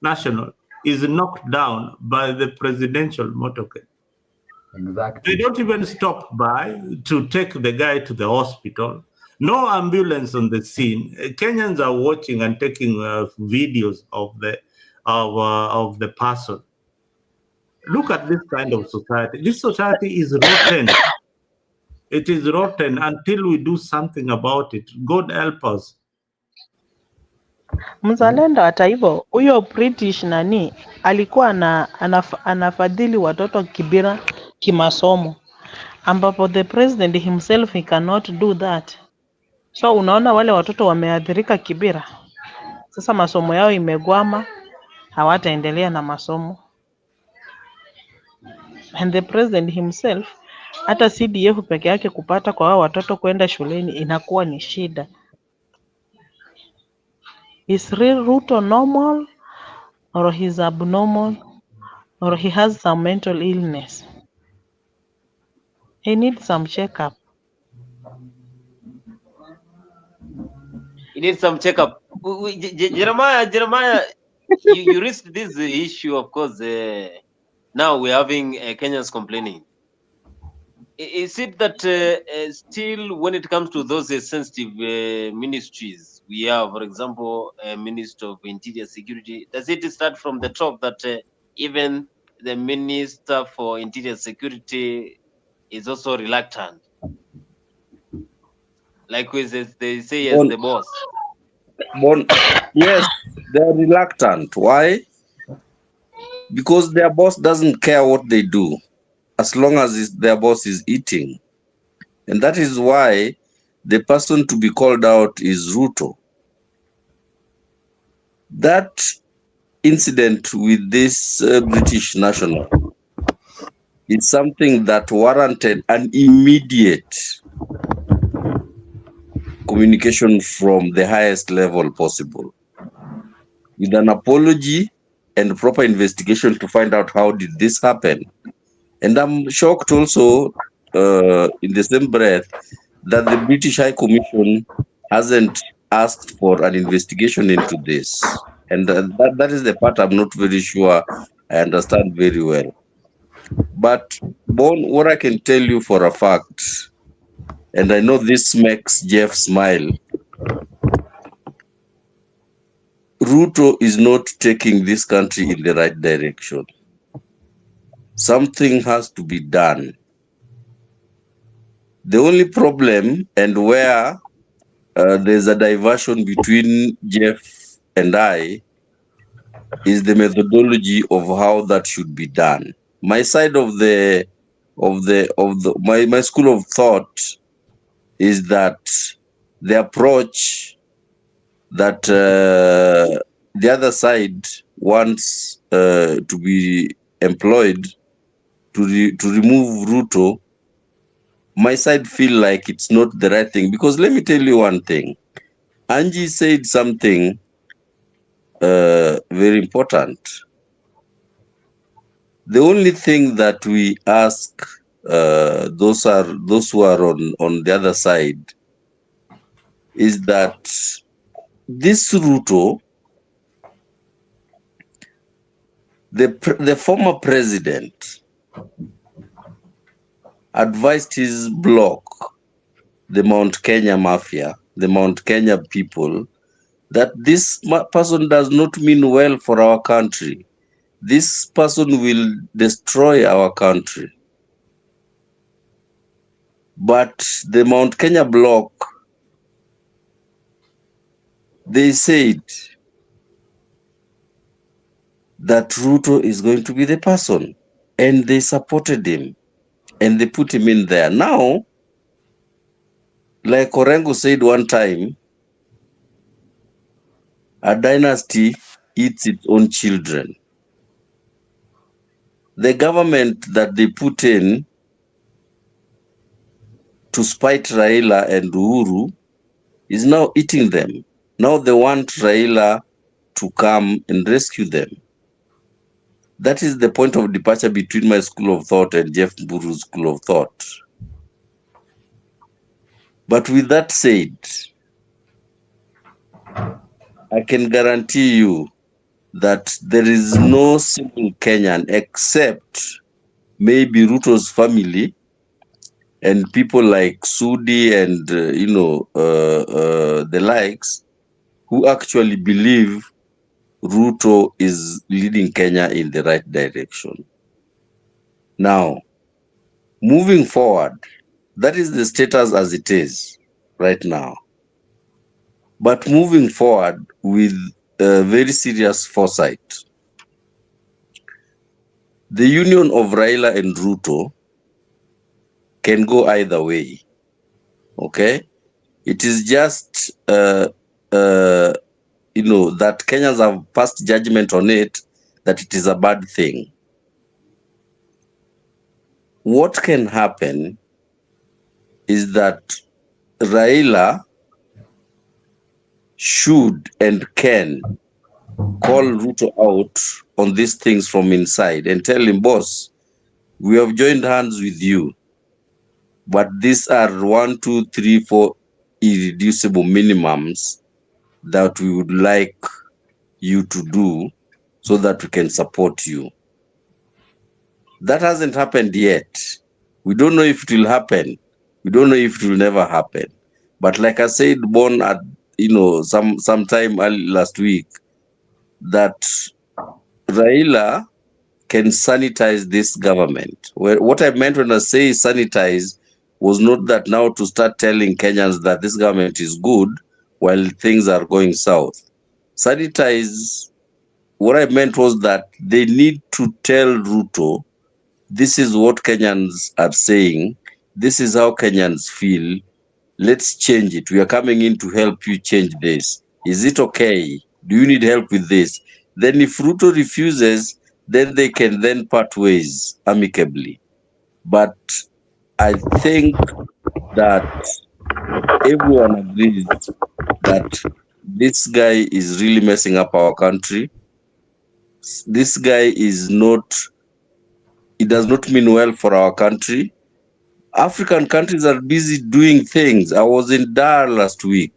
national, is knocked down by the presidential motorcade. Exactly. They don't even stop by to take the guy to the hospital. No ambulance on the scene. Kenyans are watching and taking videos of the person. Look at this kind of society. This society is rotten. It is rotten until we do something about it. God help us. Mzalendo, hata hivyo, huyo British nani alikuwa anafadhili watoto Kibira kimasomo, ambapo the president himself he cannot do that. So unaona wale watoto wameathirika Kibira, sasa masomo yao imegwama, hawataendelea na masomo. And the president himself, hata CDF peke yake kupata kwa hao watoto kwenda shuleni inakuwa ni shida. Is Ruto normal or he's abnormal or he has some mental illness? He needs some checkup. You need some checkup. Jeremiah, you raised this issue, of course. Now we're having Kenyans complaining. Is it that still, when it comes to those sensitive ministries, we have, for example, a Minister of Interior Security, does it start from the top that even the Minister for Interior Security is also reluctant? Like they say, as the boss. Yes, they're reluctant. Why? Because their boss doesn't care what they do, as long as their boss is eating. And that is why the person to be called out is Ruto. That incident with this British national is something that warranted an immediate communication from the highest level possible, with an apology and proper investigation to find out how did this happen. And I'm shocked also, in the same breath, that the British High Commission hasn't asked for an investigation into this. And that is the part I'm not very sure I understand very well. But what I can tell you for a fact, and I know this makes Jeff smile, Ruto is not taking this country in the right direction. Something has to be done. The only problem, and where there's a diversion between Jeff and I, is the methodology of how that should be done. My side of my school of thought is that the approach that the other side wants to be employed to remove Ruto, my side feel like it's not the right thing. Because let me tell you one thing, Angie said something very important. The only thing that we ask those who are on the other side is that this Ruto, the former president, advised his bloc, the Mount Kenya mafia, the Mount Kenya people, that this person does not mean well for our country. This person will destroy our country. But the Mount Kenya bloc, they said that Ruto is going to be the person, and they supported him, and they put him in there. Now, like Orengo said one time, a dynasty eats its own children. The government that they put in to spite Raila and Uhuru is now eating them. Now they want Raila to come and rescue them. That is the point of departure between my school of thought and Jeff Mburu's school of thought. But with that said, I can guarantee you that there is no single Kenyan except maybe Ruto's family and people like Sudi and the likes, who actually believe Ruto is leading Kenya in the right direction. Now, moving forward, that is the status as it is right now. But moving forward with very serious foresight, the union of Raila and Ruto can go either way. Okay? It is just, that Kenyans have passed judgment on it, that it is a bad thing. What can happen is that Raila should and can call Ruto out on these things from inside and tell him, boss, we have joined hands with you, but these are 1, 2, 3, 4 irreducible minimums that we would like you to do so that we can support you. That hasn't happened yet. We don't know if it will happen. We don't know if it will never happen. But like I said, born at sometime early last week, that Raila can sanitize this government. What I meant when I say sanitize was not that now to start telling Kenyans that this government is good while things are going south. Sanitize, what I meant was that they need to tell Ruto, this is what Kenyans are saying, this is how Kenyans feel, let's change it. We are coming in to help you change this. Is it okay? Do you need help with this? Then if Ruto refuses, then they can then part ways amicably. But I think that everyone agrees that this guy is really messing up our country. This guy is not, it does not mean well for our country. African countries are busy doing things. I was in Dar last week.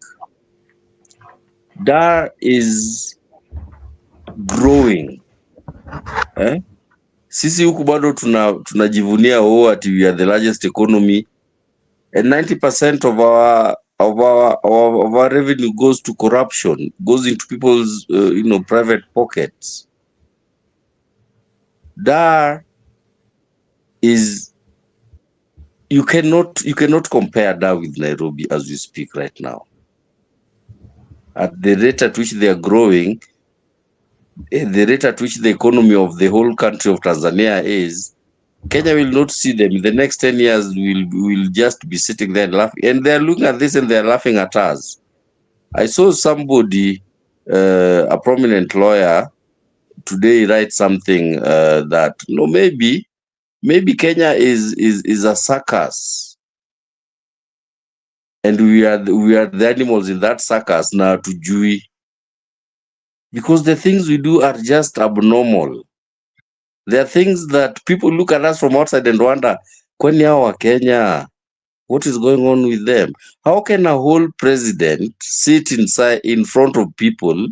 Dar is growing. Sisi huku bado tunajivunia ati we are the largest economy, and 90% of our revenue goes to corruption, goes into people's private pockets. Dar is, you cannot compare Dar with Nairobi as we speak right now. At the rate at which they are growing, the rate at which the economy of the whole country of Tanzania is, Kenya will not see them. In the next 10 years, we'll just be sitting there and laughing. And they're looking at this and they're laughing at us. I saw somebody, a prominent lawyer, today write something that, maybe Kenya is a circus. and we are the animals in that circus na tujui, because the things we do are just abnormal. There are things that people look at us from outside and wonder, kwani hao wa Kenya, what is going on with them? How can a whole president sit in front of people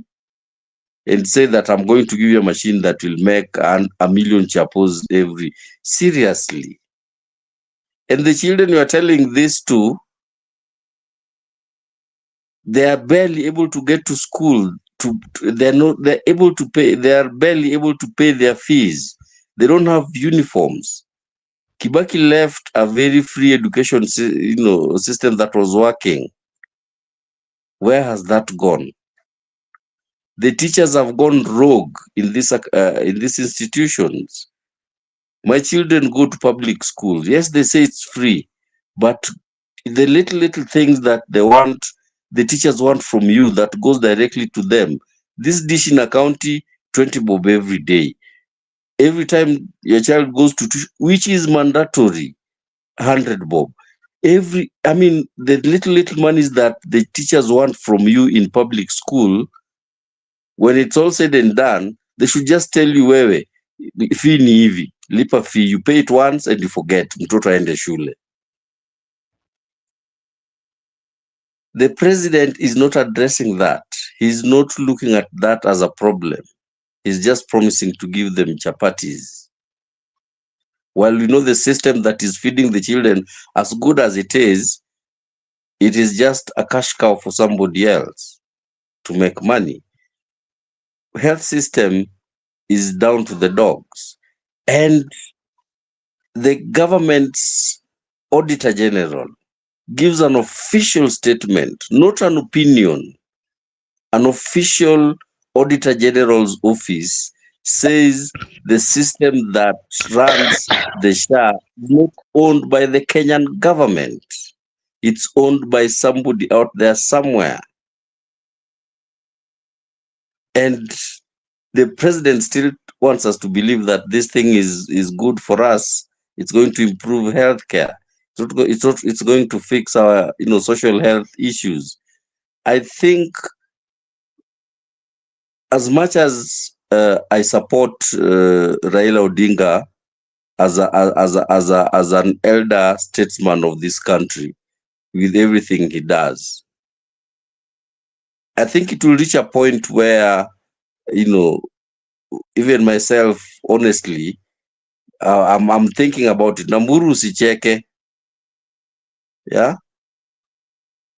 and say that I'm going to give you a machine that will make a million chapos seriously? And the children you are telling this to, they are barely able to get to school. They're able to pay. They are barely able to pay their fees. They don't have uniforms. Kibaki left a very free education, system that was working. Where has that gone? The teachers have gone rogue in these institutions. My children go to public school. Yes, they say it's free, but the little things that the teachers want from you that goes directly to them. This dish in a county, 20 bob every day. Every time your child goes to tuition, which is mandatory, 100 bob. The little monies that the teachers want from you in public school, when it's all said and done, they should just tell you, wewe, fee ni hivi, lipa fee, you pay it once and you forget, mtoto aende shule. The president is not addressing that. He's not looking at that as a problem. He's just promising to give them chapatis. While we know the system that is feeding the children, as good as it is just a cash cow for somebody else to make money. Health system is down to the dogs. And the government's Auditor General gives an official statement, not an opinion. An official Auditor General's office says the system that runs the SHA is not owned by the Kenyan government. It's owned by somebody out there somewhere. And the president still wants us to believe that this thing is good for us. It's going to improve healthcare. It's going to fix our social health issues. I think, as much as I support Raila Odinga as an elder statesman of this country, with everything he does, I think it will reach a point where, even myself, honestly, I'm thinking about it. Namburu usicheke. Yeah,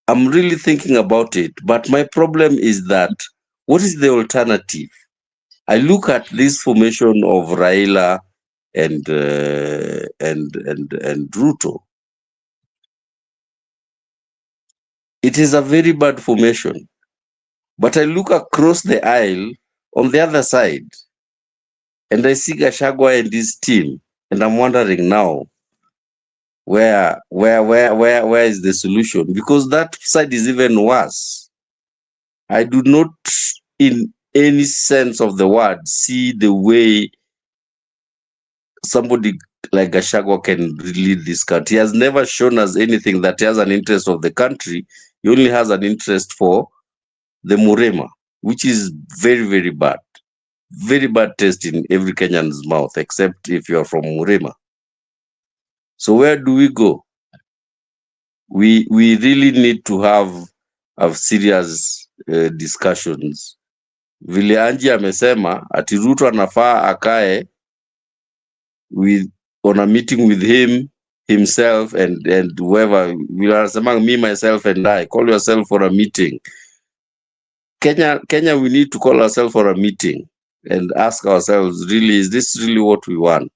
I'm really thinking about it. But my problem is that, what is the alternative? I look at this formation of Raila and Ruto. It is a very bad formation. But I look across the aisle on the other side, and I see Gachagua and his team, and I'm wondering now, where is the solution? Because that side is even worse. I do not, in any sense of the word, see the way somebody like Gachagua can lead this country. He has never shown us anything that he has an interest of the country. He only has an interest for the Murema, which is very, very bad. Very bad taste in every Kenyan's mouth, except if you are from Murema. So where do we go? We really need to have serious discussions. Vile Anji amesema ati Ruto anafaa akae on a meeting with himself and whoever. We are saying me, myself, and I. Call yourself for a meeting. Kenya, we need to call ourselves for a meeting and ask ourselves, really, is this really what we want?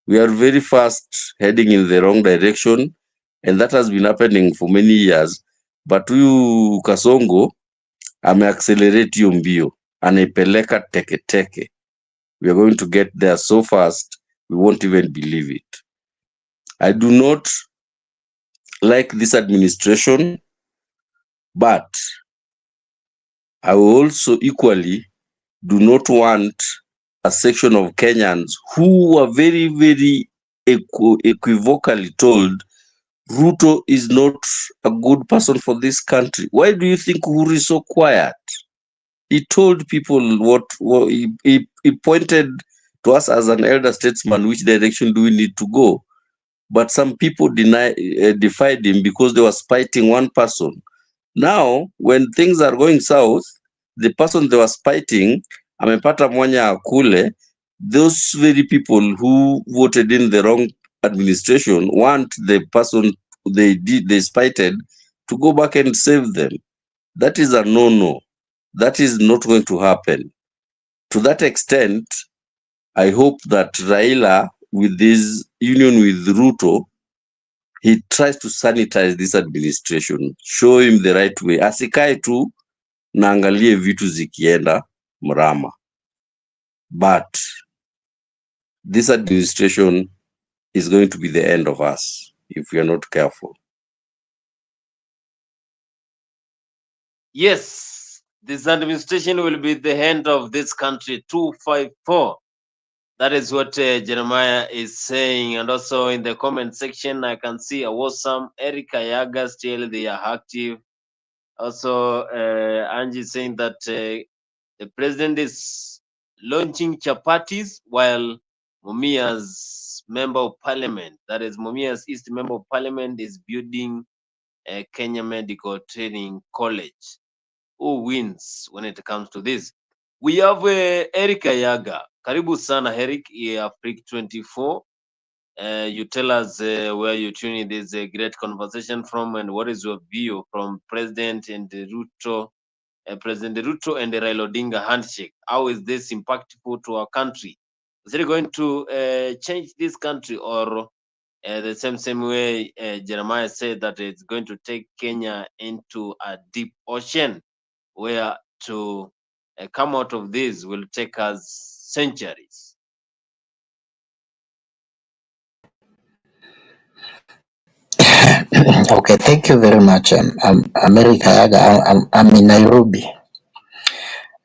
We are very fast heading in the wrong direction, and that has been happening for many years. But huyu Kasongo ameaccelerate hiyo mbio, anaipeleka teke. We are going to get there so fast, we won't even believe it. I do not like this administration, but I also equally do not want a section of Kenyans who are very, very equivocally told Ruto is not a good person for this country. Why do you think Uhuru is so quiet? He told people what he pointed to us as an elder statesman, which direction do we need to go? But some people defied him because they were spiting one person. Now, when things are going south, the person they were spiting, amepata mwanya akule, those very people who voted in the wrong administration want the person they spited to go back and save them. That is a no-no. That is not going to happen. To that extent, I hope that Raila, with this union with Ruto, he tries to sanitize this administration, show him the right way. Asikae tu na angalie vitu zikienda mrama. But this administration is going to be the end of us if we are not careful. Yes, this administration will be the end of this country. 254. That is what Jeremiah is saying. And also in the comment section, I can see Awesome, Eric Ayaga, still they are active. Also, Angie saying that the president is launching chapatis while Mumia's member of parliament, that is Mumia's East member of parliament, is building a Kenya Medical Training College. Who wins when it comes to this? We have Eric Ayaga. Karibu sana Eric, Africa 24. You tell us where you're tuning this great conversation from and what is your view from President and Ruto, President Ruto and the Raila Odinga handshake. How is this impactful to our country? Is it going to change this country, or the same way Jeremiah said that it's going to take Kenya into a deep ocean where to come out of this will take us centuries? Okay, thank you very much. I'm America. I'm in Nairobi,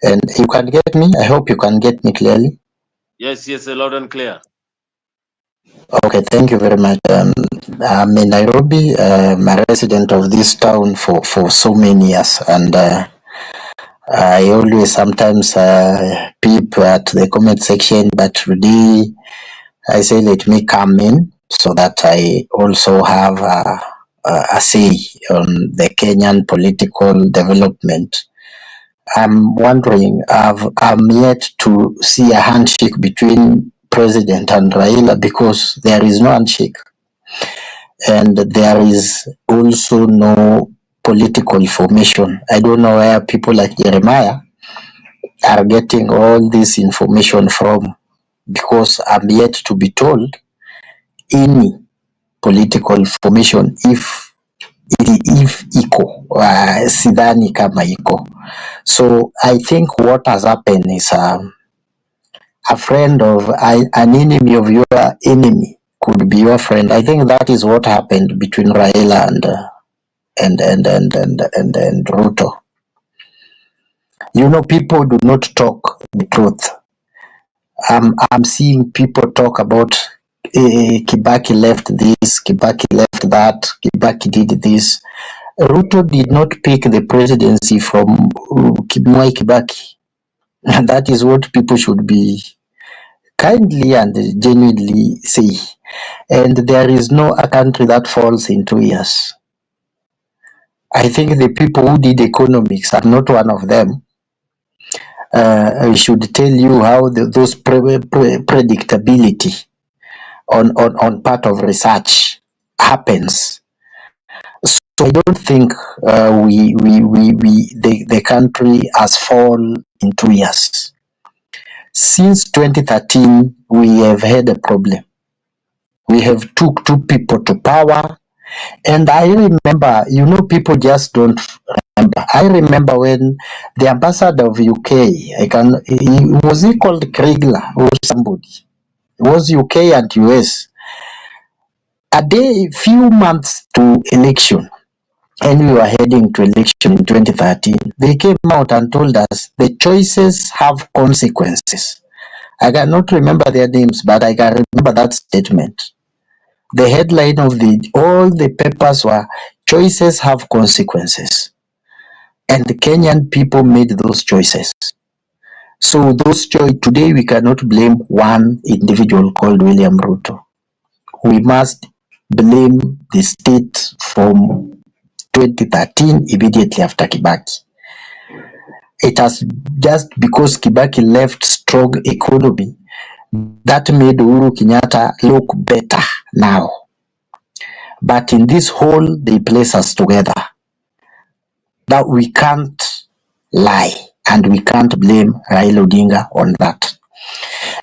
and you can get me. I hope you can get me clearly. Yes, loud and clear. Okay, thank you very much. I'm in Nairobi. I'm a resident of this town for so many years, and I always sometimes peep at the comment section, but today I say let me come in so that I also have a say on the Kenyan political development. I'm wondering, I'm yet to see a handshake between President and Raila because there is no handshake. And there is also no political information. I don't know where people like Jeremiah are getting all this information from because I'm yet to be told any political information if iko sidhani kama iko. So I think what has happened is a friend of an enemy of your enemy could be your friend. I think that is what happened between Raila and Ruto. You know, people do not talk the truth. I'm seeing people talk about Kibaki left this, Kibaki left that, Kibaki did this. Ruto did not pick the presidency from Mwai Kibaki. And that is what people should be kindly and genuinely say. And there is no a country that falls in 2 years. I think the people who did economics, I'm not one of them, should tell you how those predictability on part of research happens. So I don't think the country has fallen in 2 years. Since 2013, we have had a problem. We have took two people to power. And I remember, you know, people just don't remember. I remember when the ambassador of UK, was he called Kriegler or somebody? It was UK and US. Few months to election, and we were heading to election in 2013, they came out and told us the choices have consequences. I cannot remember their names, but I can remember that statement. the headline of all the papers were choices have consequences. And the Kenyan people made those choices. So today we cannot blame one individual called William Ruto. We must blame the state from 2013 immediately after Kibaki. It has just because Kibaki left strong economy that made Uhuru Kenyatta look better now. But in this whole, they place us together. That we can't lie and we can't blame Raila Odinga on that.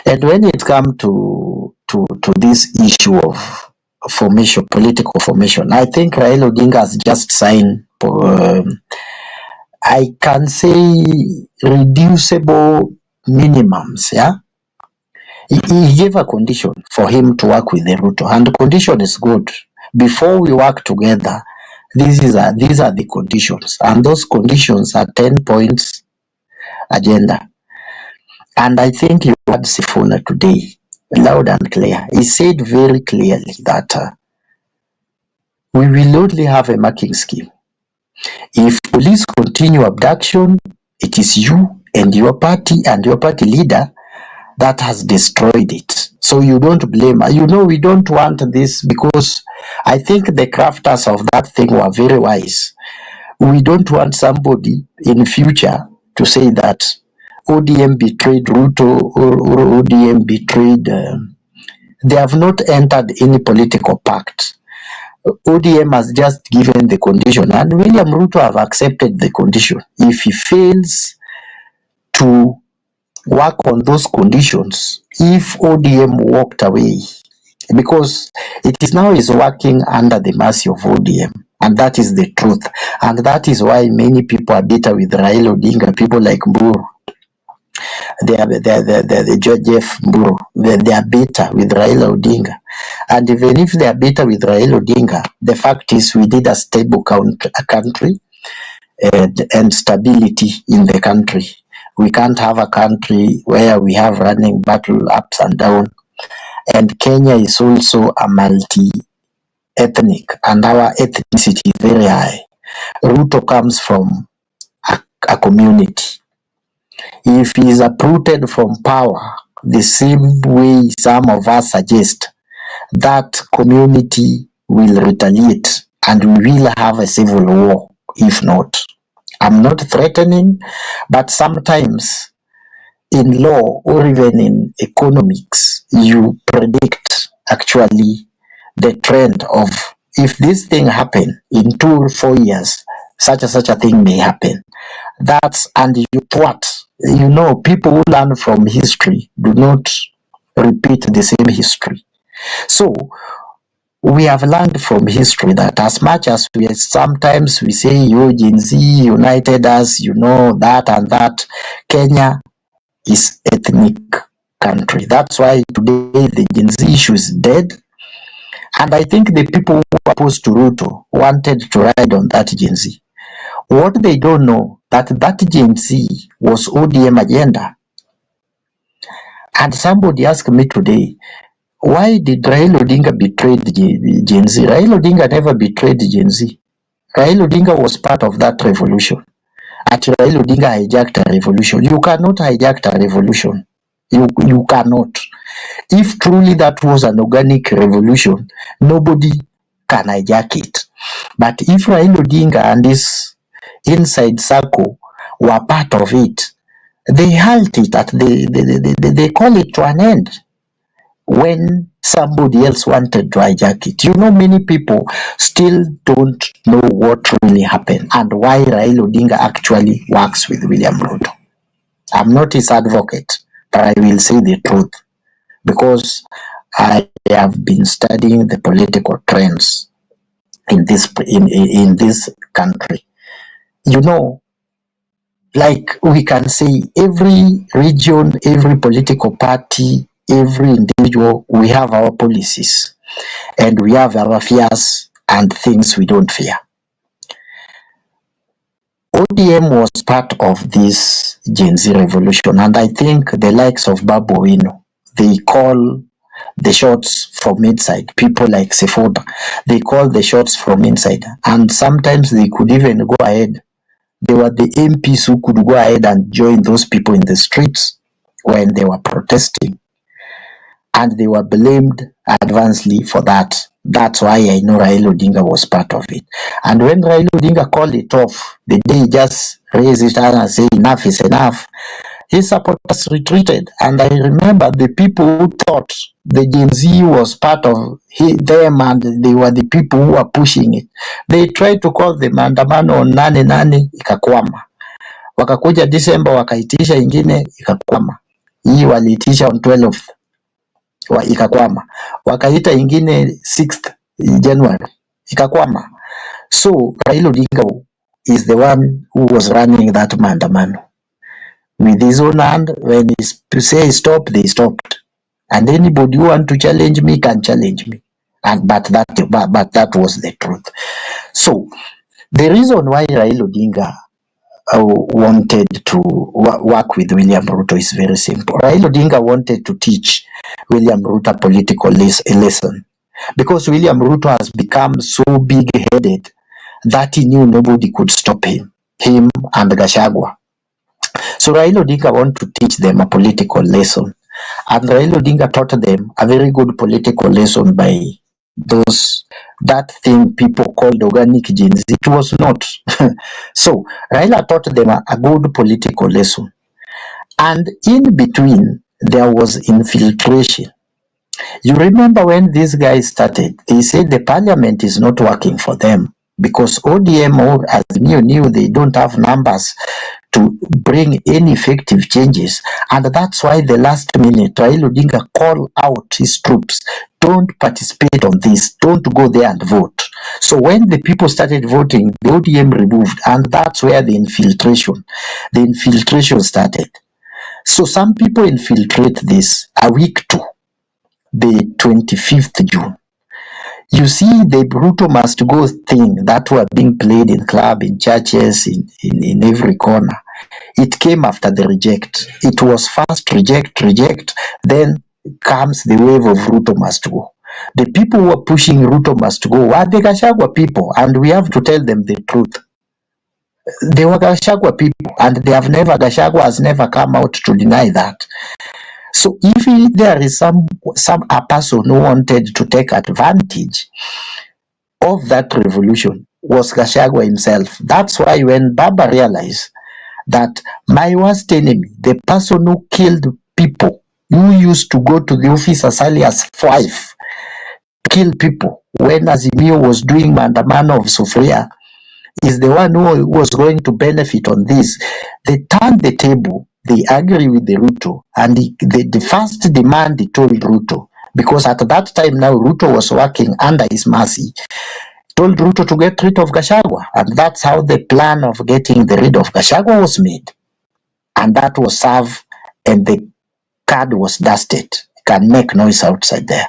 And when it comes to this issue of formation, political formation, I think Raila Odinga has just signed, I can say, reducible minimums. Yeah, he gave a condition for him to work with the Ruto, and the condition is good. Before we work together, these are the conditions, and those conditions are 10 points agenda. And I think you heard Sifuna today, loud and clear. He said very clearly that we will only have a marking scheme. If police continue abduction, it is you and your party leader that has destroyed it. So you don't blame. We don't want this because I think the crafters of that thing were very wise. We don't want somebody in future to say that ODM betrayed Ruto or ODM betrayed. They have not entered any political pact. ODM has just given the condition, and William Ruto have accepted the condition. If he fails to work on those conditions, if ODM walked away, because it is now is working under the mercy of ODM, and that is the truth, and that is why many people are bitter with Raila Odinga. People like Mburu, the Judge Jeff Mburu, they are bitter with Raila Odinga. And even if they are bitter with Raila Odinga, the fact is we need a stable country and stability in the country. We can't have a country where we have running battle ups and down. And Kenya is also a multi-ethnic, and our ethnicity is very high. Ruto comes from a community. If he is uprooted from power, the same way some of us suggest, that community will retaliate and we will have a civil war, if not. I'm not threatening, but sometimes in law or even in economics, you predict actually the trend of if this thing happen in 2 or 4 years, such a thing may happen. And you thwart. People who learn from history do not repeat the same history. So we have learned from history that as much as sometimes we say Gen Z united us, that and that, Kenya is ethnic country. That's why today the Gen Z issue is dead. And I think the people who were opposed to Ruto wanted to ride on that Gen Z. What they don't know, that Gen Z was ODM agenda. And somebody asked me today, why did Raila Odinga betray Gen Z? Raila Odinga never betrayed Gen Z. Raila Odinga was part of that revolution. Raila Odinga hijacked a revolution. You cannot hijack a revolution. You cannot. If truly that was an organic revolution, nobody can hijack it. But if Raila Odinga and this inside circle were part of it, they halt it they call it to an end when somebody else wanted to hijack it. Many people still don't know what really happened and why Raila Odinga actually works with William Ruto. I'm not his advocate, but I will say the truth because I have been studying the political trends in this country. Like we can say every region, every political party, every individual, we have our policies and we have our fears and things we don't fear. ODM was part of this Gen Z revolution, and I think the likes of Babu Wino, they call the shots from inside. People like Sefoda, they call the shots from inside, and sometimes they could even go ahead. They were the MPs who could go ahead and join those people in the streets when they were protesting, and they were blamed advancedly for that. That's why I know Raila Odinga was part of it. And when Raila Odinga called it off, the day he just raised his hand and said enough is enough, his supporters retreated. And I remember the people who thought the Gen Z was part of them and they were the people who were pushing it. They tried to call the maandamano on nane ikakwama. Wakakuja December wakaitisha ingine ikakwama. Hii waliitisha on 12th ikakwama. Wakaita ingine 6th January ikakwama. So Raila Odinga is the one who was running that maandamano. With his own hand, when he say stop, they stopped. And anybody who want to challenge me can challenge me. And but that was the truth. So the reason why Raila Odinga wanted to work with William Ruto is very simple. Raila Odinga wanted to teach William Ruto a political lesson, because William Ruto has become so big-headed that he knew nobody could stop him and Gachagua. So Raila Odinga want to teach them a political lesson, and Raila Odinga taught them a very good political lesson by that thing people called organic genes. It was not. So Raila taught them a good political lesson, and in between there was infiltration. You remember when these guys started, they said the parliament is not working for them because ODM or Azimio knew they don't have numbers to bring any effective changes, and that's why the last minute Raila Odinga called out his troops, don't participate on this, don't go there and vote. So when the people started voting, the ODM removed, and that's where the infiltration started. So some people infiltrate this a week to the 25th June. You see, the Ruto must go thing that were being played in club, in churches, in every corner. It came after the reject. It was first reject, then comes the wave of Ruto must go. The people who were pushing Ruto must go were the Gachagua people, and we have to tell them the truth. They were Gachagua people, and Gachagua has never come out to deny that. So if there is a person who wanted to take advantage of that revolution, was Gachagua himself. That's why when Baba realized that my worst enemy, the person who killed people, who used to go to the office as early as 5 to kill people when Azimio was doing maandamano of Sufria, is the one who was going to benefit on this. They turned the table, they agree with the Ruto, and the first demand he told Ruto, because at that time now Ruto was working under his mercy, told Ruto to get rid of Gachagua, and that's how the plan of getting rid of Gachagua was made, and that was served, and the card was dusted. Can make noise outside there,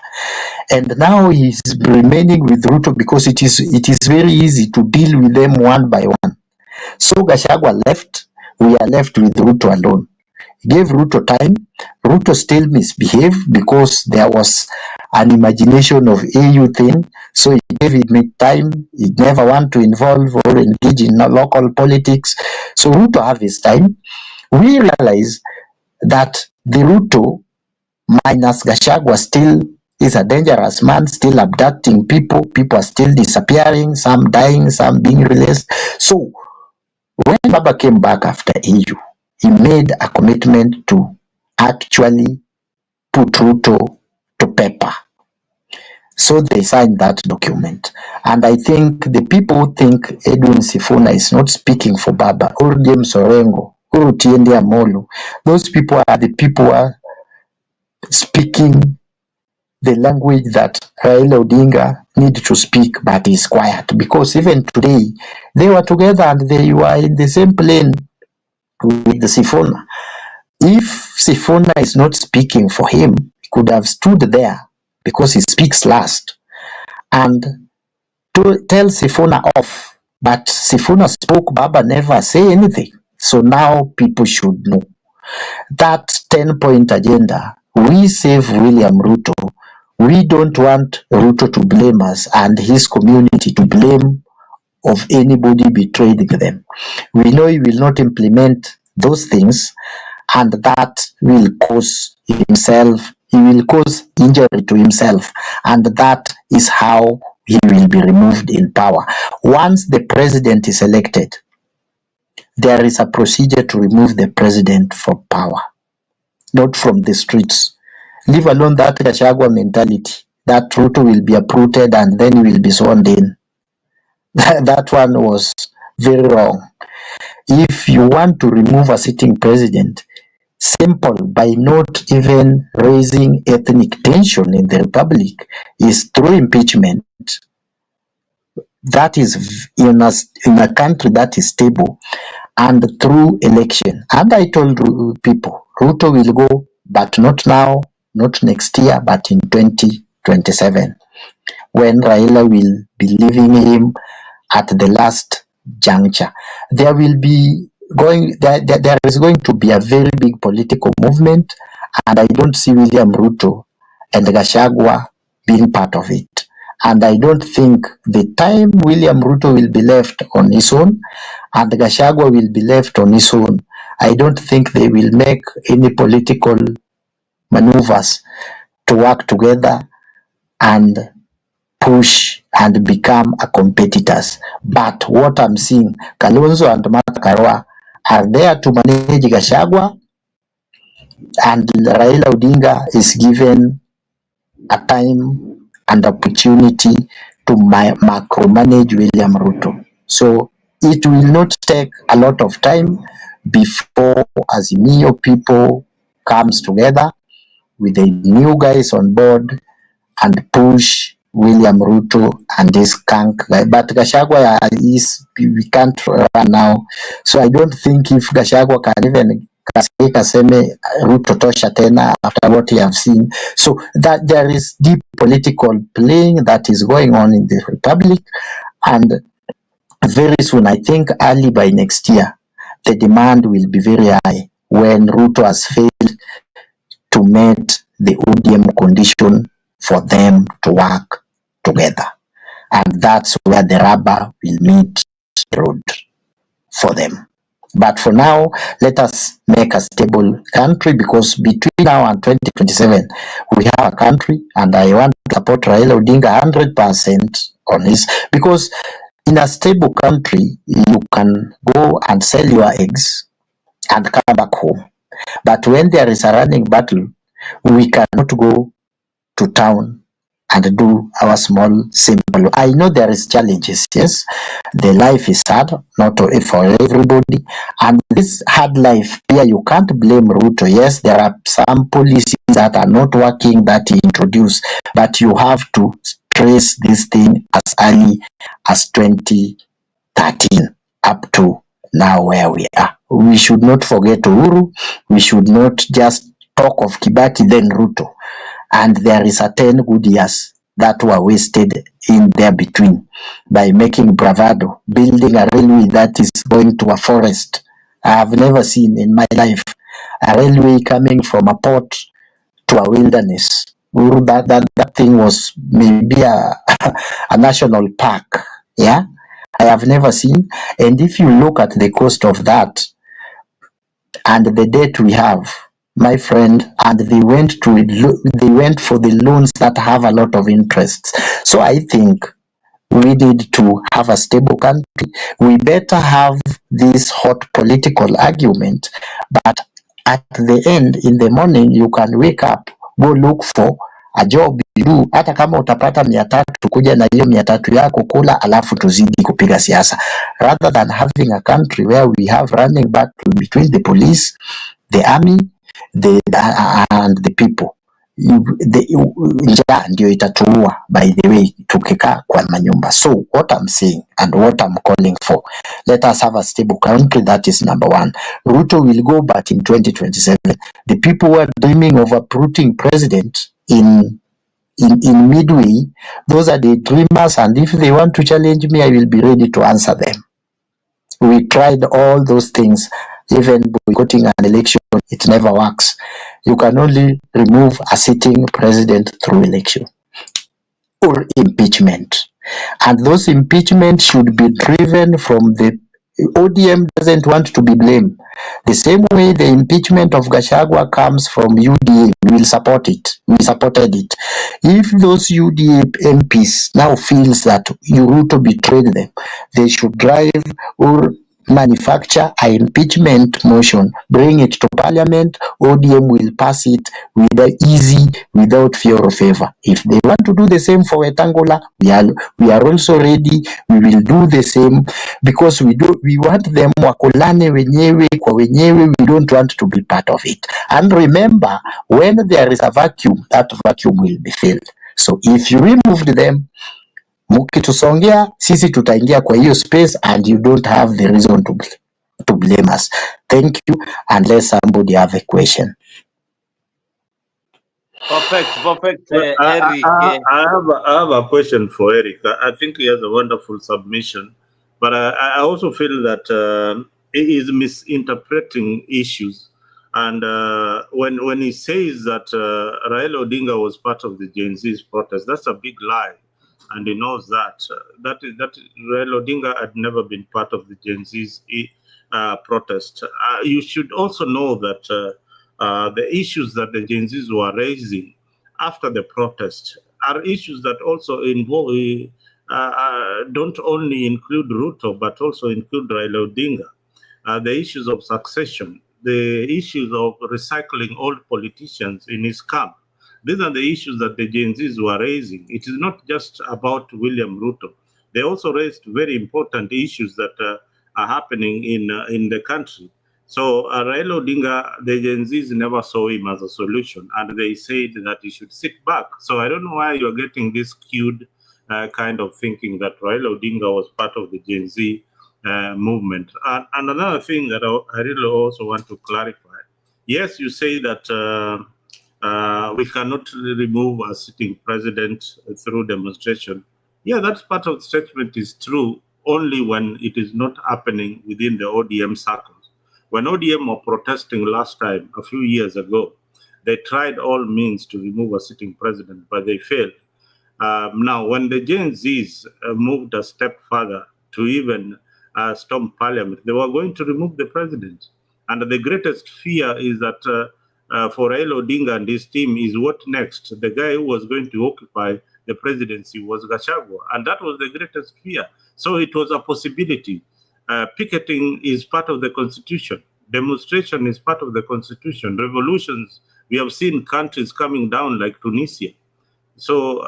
and now he's remaining with Ruto because it is very easy to deal with them one by one. So Gachagua left, we are left with Ruto alone. He gave Ruto time. Ruto still misbehaved because there was an imagination of AU thing. So he gave him time. He never want to involve or engage in local politics. So Ruto have his time. We realize that the Ruto minus Gachagua still is a dangerous man, still abducting people. People are still disappearing, some dying, some being released. So when Baba came back after AU, he made a commitment to actually put Ruto to paper. So they signed that document. And I think the people who think Edwin Sifuna is not speaking for Baba, or James Orengo, or Tiende Amolo, those people are the people who are speaking the language that Raila Odinga need to speak, but is quiet. Because even today, they were together and they were in the same plane with the Sifuna. If Sifuna is not speaking for him, he could have stood there because he speaks last and to tell Sifuna off. But Sifuna spoke, Baba never say anything. So now people should know that 10-point agenda, we save William Ruto, We don't want Ruto to blame us and his community to blame of anybody betraying them. We know he will not implement those things, and that will cause himself, he will cause injury to himself, and that is how he will be removed in power. Once the president is elected, there is a procedure to remove the president from power, not from the streets. Leave alone that Gachagua mentality, that Ruto will be uprooted and then he will be sworn in. That one was very wrong. If you want to remove a sitting president, simple, by not even raising ethnic tension in the republic, is through impeachment. That is in a country that is stable, and through election. And I told people, Ruto will go, but not now, not next year, but in 2027, when Raila will be leaving him at the last juncture. There will be there is going to be a very big political movement, and I don't see William Ruto and Gachagua being part of it. And I don't think the time William Ruto will be left on his own and Gachagua will be left on his own, I don't think they will make any political maneuvers to work together and push and become a competitors. But what I'm seeing, Kalonzo and Martha Karua are there to manage Gachagua, and Raila Odinga is given a time and opportunity to macromanage William Ruto. So it will not take a lot of time before Azimio people comes together with the new guys on board and push William Ruto and this skunk guy. But Gachagua we can't run now. So I don't think if Gachagua can even kaseme Ruto tosha tena after what we have seen. So that there is deep political playing that is going on in the republic, and very soon, I think early by next year, the demand will be very high when Ruto has failed to meet the ODM condition for them to work together. And that's where the rubber will meet the road for them. But for now, let us make a stable country, because between now and 2027, we have a country, and I want to support Raila Odinga 100% on this, because in a stable country, you can go and sell your eggs and come back home. But when there is a running battle, we cannot go to town and do our small, simple. I know there is challenges, yes. The life is hard, not for everybody. And this hard life, here you can't blame Ruto. Yes, there are some policies that are not working that he introduced, but you have to trace this thing as early as 2013 up to now where we are. We should not forget Uhuru. We should not just talk of Kibaki, then Ruto. And there is a 10 good years that were wasted in there between by making bravado, building a railway that is going to a forest. I have never seen in my life a railway coming from a port to a wilderness. That thing was maybe a national park. Yeah, I have never seen. And if you look at the cost of that and the debt we have, my friend, and they went for the loans that have a lot of interest. So I think we need to have a stable country. We better have this hot political argument, but at the end, in the morning, you can wake up, go look for a job you do. Hata kama utapata 300, kuja na hiyo 300 yako kula, alafu tuzidi kupiga siasa, rather than having a country where we have running battle between the police, the army, and the people. Njaa ndio itatuua, by the way, tukikaa kwa manyumba. So what I'm saying and what I'm calling for, let us have a stable country. That is number one. Ruto will go, but in 2027, the people who are dreaming of uprooting president in midway, those are the dreamers, and if they want to challenge me, I will be ready to answer them. We tried all those things even boycotting an election, it never works. You can only remove a sitting president through election or impeachment. And those impeachments should be driven from the ODM doesn't want to be blamed. The same way the impeachment of Gachagua comes from UDA, we will support it. We supported it. If those UDA MPs now feels that Ruto betrayed them, they should drive or manufacture an impeachment motion, bring it to parliament, ODM will pass it easy, without fear or favor. If they want to do the same for Wetangula, we are also ready. We will do the same because we want them wakulane wenyewe kwa wenyewe. We don't want to be part of it. And remember, when there is a vacuum, that vacuum will be filled. So if you removed them, mukitusongea sisi tutaingia kwa hiyo space and you don't have the reason to blame us. Thank you, unless somebody have a question. Perfect, Eric. I have a question for Eric. I think he has a wonderful submission, but I also feel that he is misinterpreting issues. And when he says that Raila Odinga was part of the Gen Z's protest, that's a big lie. And he knows that. That Raila Odinga had never been part of the Gen Z's protest. You should also know that the issues that the Gen Zs were raising after the protest are issues that also involve, don't only include Ruto, but also include Raila Odinga. The issues of succession, the issues of recycling old politicians in his camp. These are the issues that the Gen Zs were raising. It is not just about William Ruto. They also raised very important issues that are happening in the country. So Raila Odinga, the Gen Zs never saw him as a solution, and they said that he should sit back. So I don't know why you're getting this skewed kind of thinking that Raila Odinga was part of the Gen Z movement. And another thing that I really also want to clarify. Yes, you say that we cannot remove a sitting president through demonstration. Yeah, that part of the statement is true only when it is not happening within the ODM circles. When ODM were protesting last time, a few years ago, they tried all means to remove a sitting president, but they failed. Now, when the Gen Zs moved a step further to even storm parliament, they were going to remove the president. And the greatest fear is that for Raila Odinga and his team is what next? The guy who was going to occupy the presidency was Gachagua, and that was the greatest fear. So it was a possibility. Picketing is part of the constitution. Demonstration is part of the constitution. Revolutions, we have seen countries coming down like Tunisia. So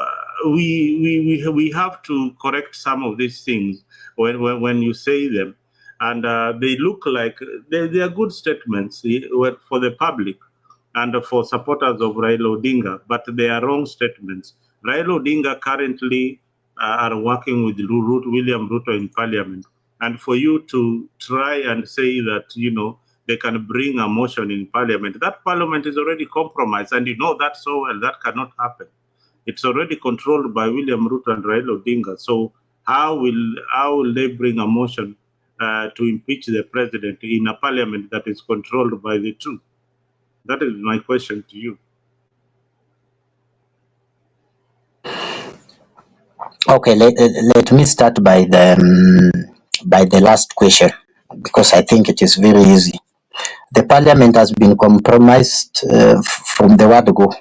we have to correct some of these things when you say them, and they look like they are good statements for the public and for supporters of Raila Odinga, but they are wrong statements. Raila Odinga currently are working with William Ruto in parliament. And for you to try and say that, they can bring a motion in parliament, that parliament is already compromised. And you know that so well, that cannot happen. It's already controlled by William Ruto and Raila Odinga. So how will they bring a motion to impeach the president in a parliament that is controlled by the two? That is my question to you. Okay, let me start by the last question, because I think it is very easy. The parliament has been compromised from the word go.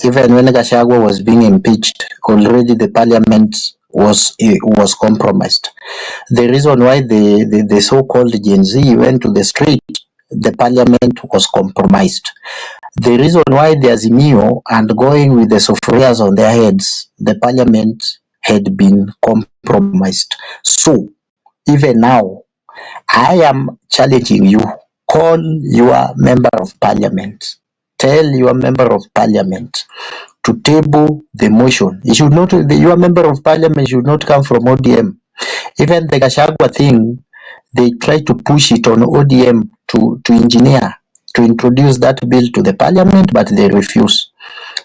Even when Gachagua was being impeached, already the parliament was compromised. The reason why the so-called Gen Z went to the street, the parliament was compromised. The reason why the Azimio and going with the sufurias on their heads, the parliament had been compromised. So even now, I am challenging you. Call your member of parliament. Tell your member of parliament to table the motion. It should not. Your member of parliament should not come from ODM. Even the Gachagua thing, they try to push it on ODM to engineer, to introduce that bill to the parliament, but they refuse.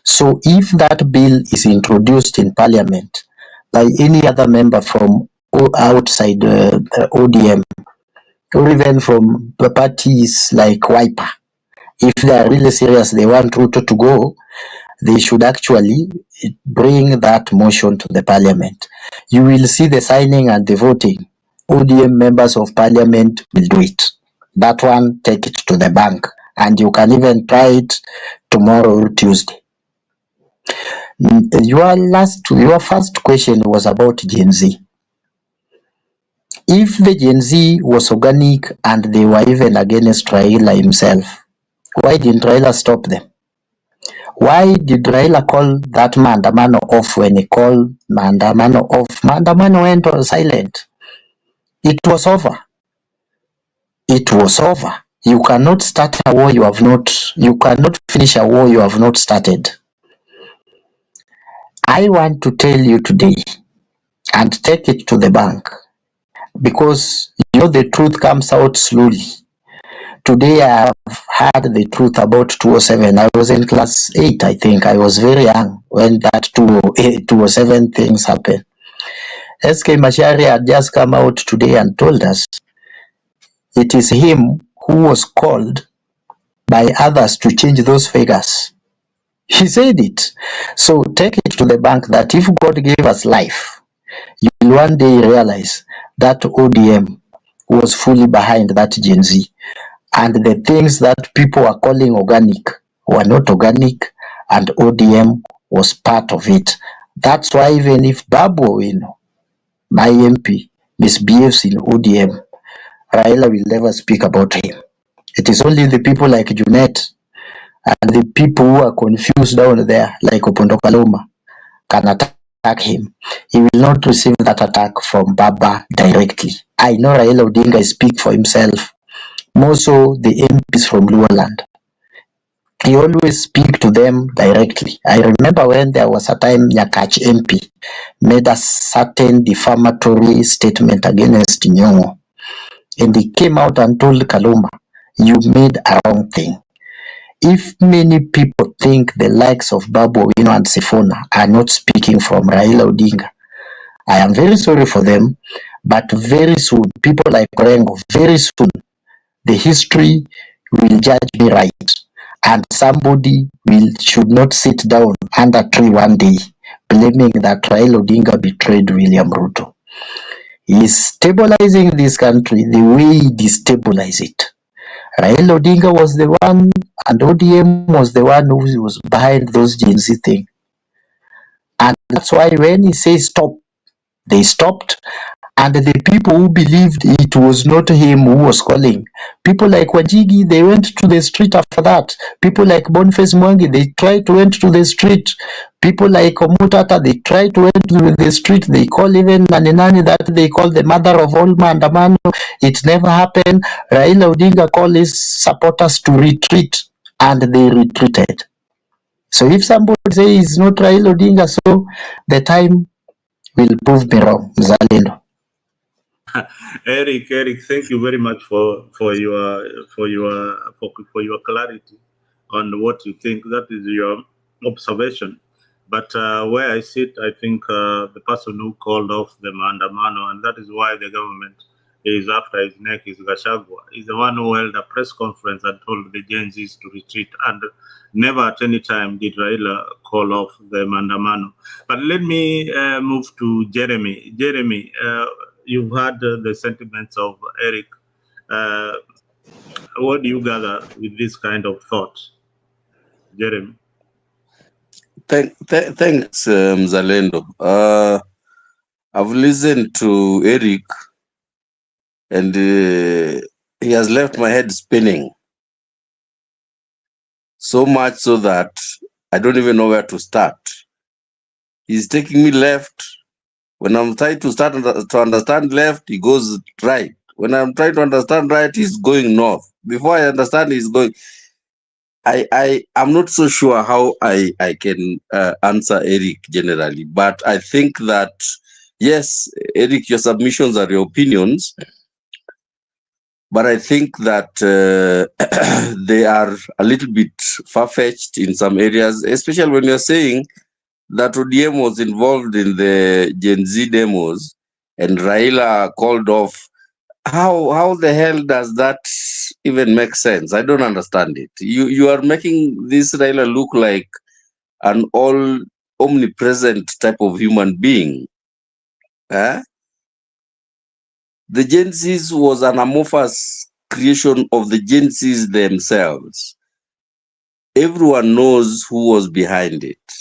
So if that bill is introduced in parliament by any other member from outside ODM, or even from the parties like Wiper. If they are really serious, they want Ruto to go, they should actually bring that motion to the parliament. You will see the signing and the voting. ODM members of parliament will do it. That one, take it to the bank. And you can even try it tomorrow or Tuesday. Your first question was about Gen Z. If the Gen Z was organic and they were even against Raila himself, why didn't Raila stop them? Why did Raila call that maandamano off when he called maandamano off? Maandamano went on silent. It was over. It was over. You cannot start a war you cannot finish a war you have not started. I want to tell you today and take it to the bank because you know the truth comes out slowly. Today I have heard the truth about 207. I was in class 8, I think. I was very young when that 207 things happened. SK Mashari had just come out today and told us it is him who was called by others to change those figures. He said it. So take it to the bank that if God gave us life, you will one day realize that ODM was fully behind that Gen Z. And the things that people are calling organic were not organic, and ODM was part of it. That's why even if Babu Owino, my MP, misbehaves in ODM, Raila will never speak about him. It is only the people like Junet and the people who are confused down there, like Opondo Kaloma, can attack him. He will not receive that attack from Baba directly. I know Raila Odinga speak for himself. More so the MPs from Luoland. He always speak to them directly. I remember when there was a time Nyakach MP made a certain defamatory statement against Nyong'o. And he came out and told Kaluma, you made a wrong thing. If many people think the likes of Babu Owino and Sifuna are not speaking from Raila Odinga, I am very sorry for them, but very soon, people like Orengo, very soon, the history will judge me right, and somebody should not sit down under a tree one day blaming that Raila Odinga betrayed William Ruto. He is stabilizing this country the way he destabilized it. Raila Odinga was the one, and ODM was the one who was behind those Gen Z thing. And that's why when he says stop, they stopped. And the people who believed it was not him who was calling, people like Wajigi, they went to the street after that. People like Boniface Mwangi, they tried to went to the street. People like Omutata, they tried to went to the street. They call even Naninani that they call the mother of all Maandamano. It never happened. Raila Odinga called his supporters to retreat, and they retreated. So if somebody says it's not Raila Odinga, so the time will prove me wrong. Mzalendo. Eric, thank you very much for your clarity on what you think. That is your observation. But where I sit, I think the person who called off the Maandamano, and that is why the government is after his neck, is Gachagua. Is the one who held a press conference and told the Gen Zs to retreat, and never at any time did Raila call off the Maandamano. But let me move to Jeremy. Jeremy, you've heard the sentiments of Eric. What do you gather with this kind of thought, Jeremy? Thanks, Mzalendo. I've listened to Eric, and he has left my head spinning. So much so that I don't even know where to start. He's taking me left. When I'm trying to start to understand left, he goes right. When I'm trying to understand right, he's going north. Before I understand, he's going. I'm not so sure how I can answer Eric generally, but I think that, yes, Eric, your submissions are your opinions, but I think that they are a little bit far-fetched in some areas, especially when you're saying that ODM was involved in the Gen Z demos and Raila called off how the hell does that even make sense? I don't understand it. You are making this Raila look like an all omnipresent type of human being. Eh? The Gen Zs was an amorphous creation of the Gen Zs themselves. Everyone knows who was behind it.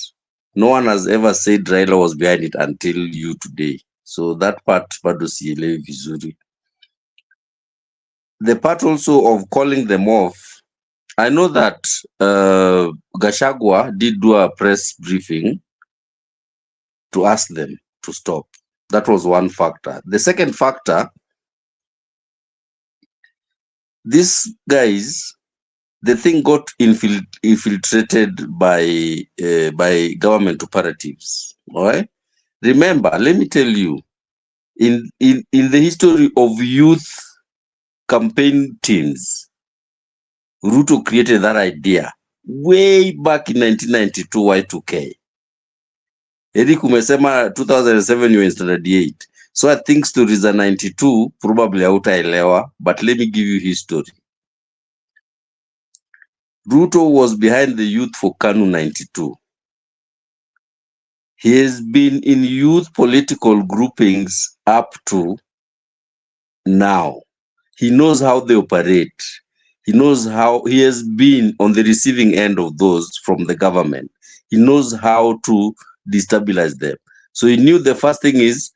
No one has ever said Raila was behind it until you today. So that part bado sielewi vizuri. The part also of calling them off, I know that Gachagua did do a press briefing to ask them to stop. That was one factor. The second factor, these guys, the thing got infiltrated by government operatives. All right. Remember, let me tell you, in the history of youth campaign teams, Ruto created that idea way back in 1992 Y2K. Eric umesema 2007 you were in standard 8. So I think stories are 92 probably hautaelewa, but let me give you history. Ruto was behind the youth for KANU 92. He has been in youth political groupings up to now. He knows how they operate. He knows how he has been on the receiving end of those from the government. He knows how to destabilize them. So he knew the first thing is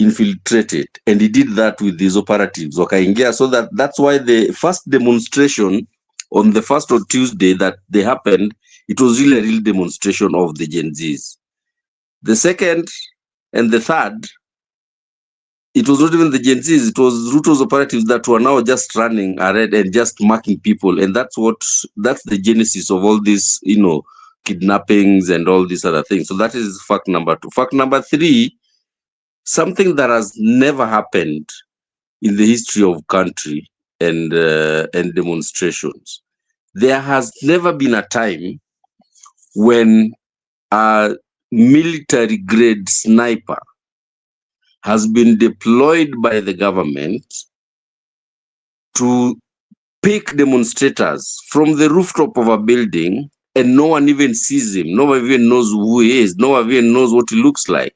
infiltrated, and he did that with these operatives. Wakaingia, so that's why the first demonstration on the first or Tuesday that they happened, it was really a real demonstration of the Gen Zs. The second and the third, it was not even the Gen Zs, it was Ruto's operatives that were now just running ahead and just marking people. And that's the genesis of all this, kidnappings and all these other things. So that is fact number 2. Fact number 3, something that has never happened in the history of country and demonstrations. There has never been a time when a military grade sniper has been deployed by the government to pick demonstrators from the rooftop of a building, and no one even sees him. No one even knows who he is. No one even knows what he looks like.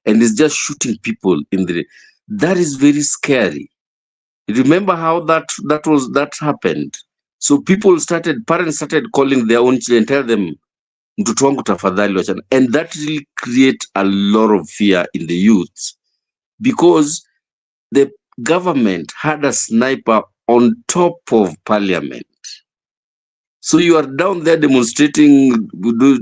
And he's just shooting people in the... That is very scary. Remember how that happened? So parents started calling their own children, tell them, mtoto wangu tafadhali wachana. And that really create a lot of fear in the youth, because the government had a sniper on top of parliament. So you are down there demonstrating,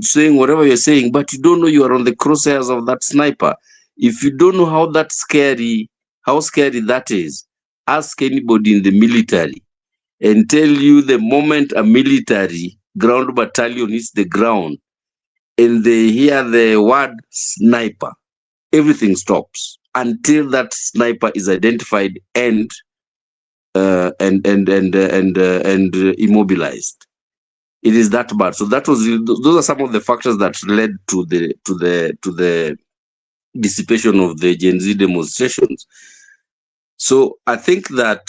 saying whatever you're saying, but you don't know you are on the crosshairs of that sniper. If you don't know how scary that is, ask anybody in the military and tell you the moment a military ground battalion hits the ground and they hear the word sniper, everything stops until that sniper is identified and immobilized. It is that bad. So those are some of the factors that led to the dissipation of the Gen Z demonstrations. So I think that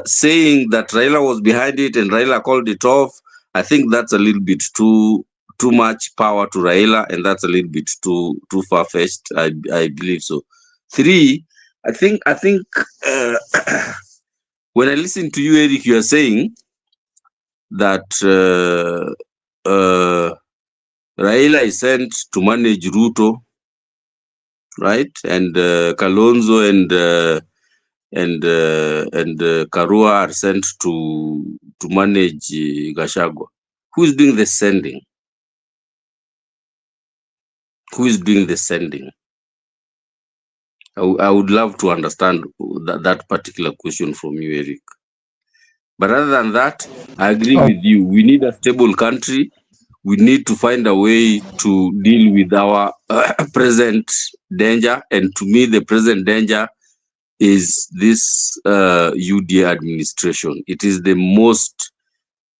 saying that Raila was behind it and Raila called it off, I think that's a little bit too much power to Raila, and that's a little bit too far-fetched. I believe so. 3, I think when I listen to you, Eric, you are saying that Raila is sent to manage Ruto, right? And Kalonzo and Karua are sent to manage Gachagua. Who is doing the sending? Who is doing the sending? I would love to understand that particular question from you, Eric. But other than that, I agree with you. We need a stable country. We need to find a way to deal with our present danger. And to me, the present danger is this UDA administration. It is the most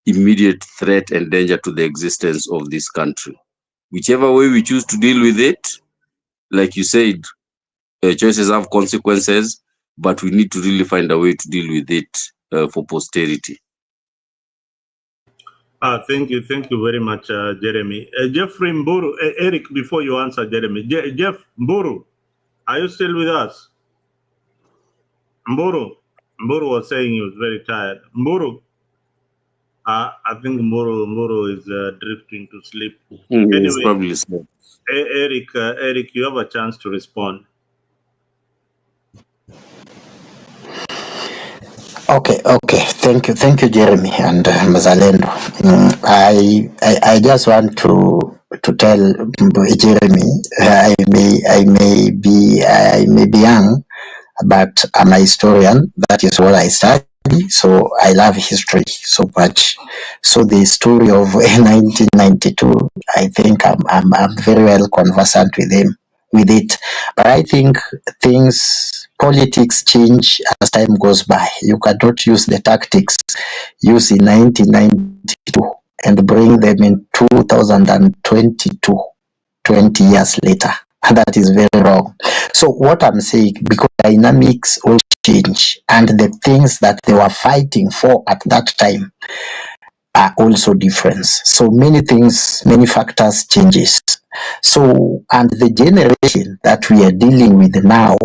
immediate threat and danger to the existence of this country. Whichever way we choose to deal with it, like you said, choices have consequences, but we need to really find a way to deal with it for posterity. Thank you very much, Jeremy. Jeffrey Mburu, Eric, before you answer Jeremy, Jeff Mburu, are you still with us? Mburu was saying he was very tired. Mburu, I think Mburu is drifting to sleep. Anyway, probably so. Eric, you have a chance to respond. Okay. Thank you, Jeremy and Mazalendo. I just want to tell Jeremy, I may be young, but I'm a historian. That is what I study. So I love history so much. So the story of 1992, I think I'm very well conversant with it. But I think politics change as time goes by. You cannot use the tactics used in 1992 and bring them in 2022, 20 years later. That is very wrong. So what I'm saying, because dynamics all change, and the things that they were fighting for at that time are also different. So many things, many factors changes. So, and the generation that we are dealing with now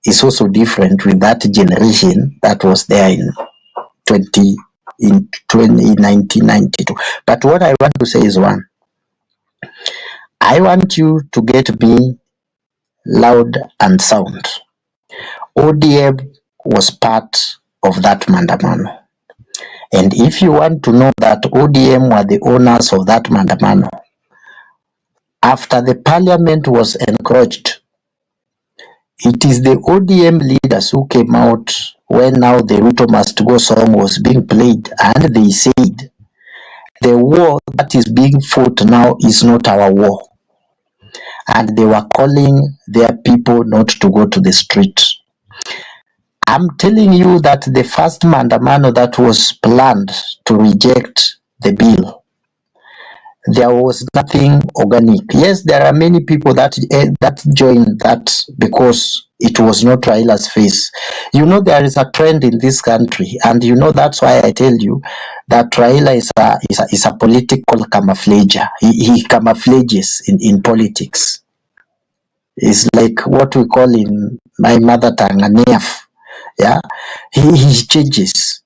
is also different with that generation that was there in 1992. But what I want to say is one. I want you to get me loud and sound. ODM was part of that Mandamano. And if you want to know that ODM were the owners of that Mandamano, after the parliament was encroached, it is the ODM leaders who came out when now the Ruto Must Go song was being played, and they said, the war that is being fought now is not our war. And they were calling their people not to go to the street. I'm telling you that the first Mandamano that was planned to reject the bill, there was nothing organic. Yes, there are many people that joined that because it was not Raila's face. You know, there is a trend in this country, and you know that's why I tell you that Raila is a political camouflager. He camouflages in politics. It's like what we call in my mother tongue a nerf. Yeah, he changes.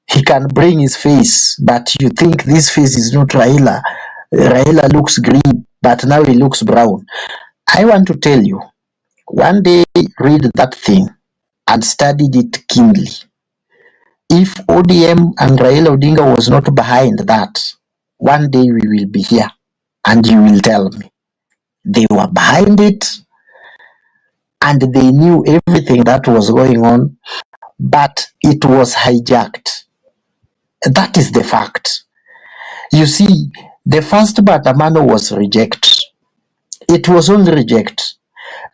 He can bring his face, but you think this face is not Raila. Raila looks green, but now he looks brown. I want to tell you, one day read that thing and studied it keenly. If ODM and Raila Odinga was not behind that, one day we will be here and you will tell me. They were behind it and they knew everything that was going on, but it was hijacked. That is the fact. You see, the first Mandamano was reject. It was only reject.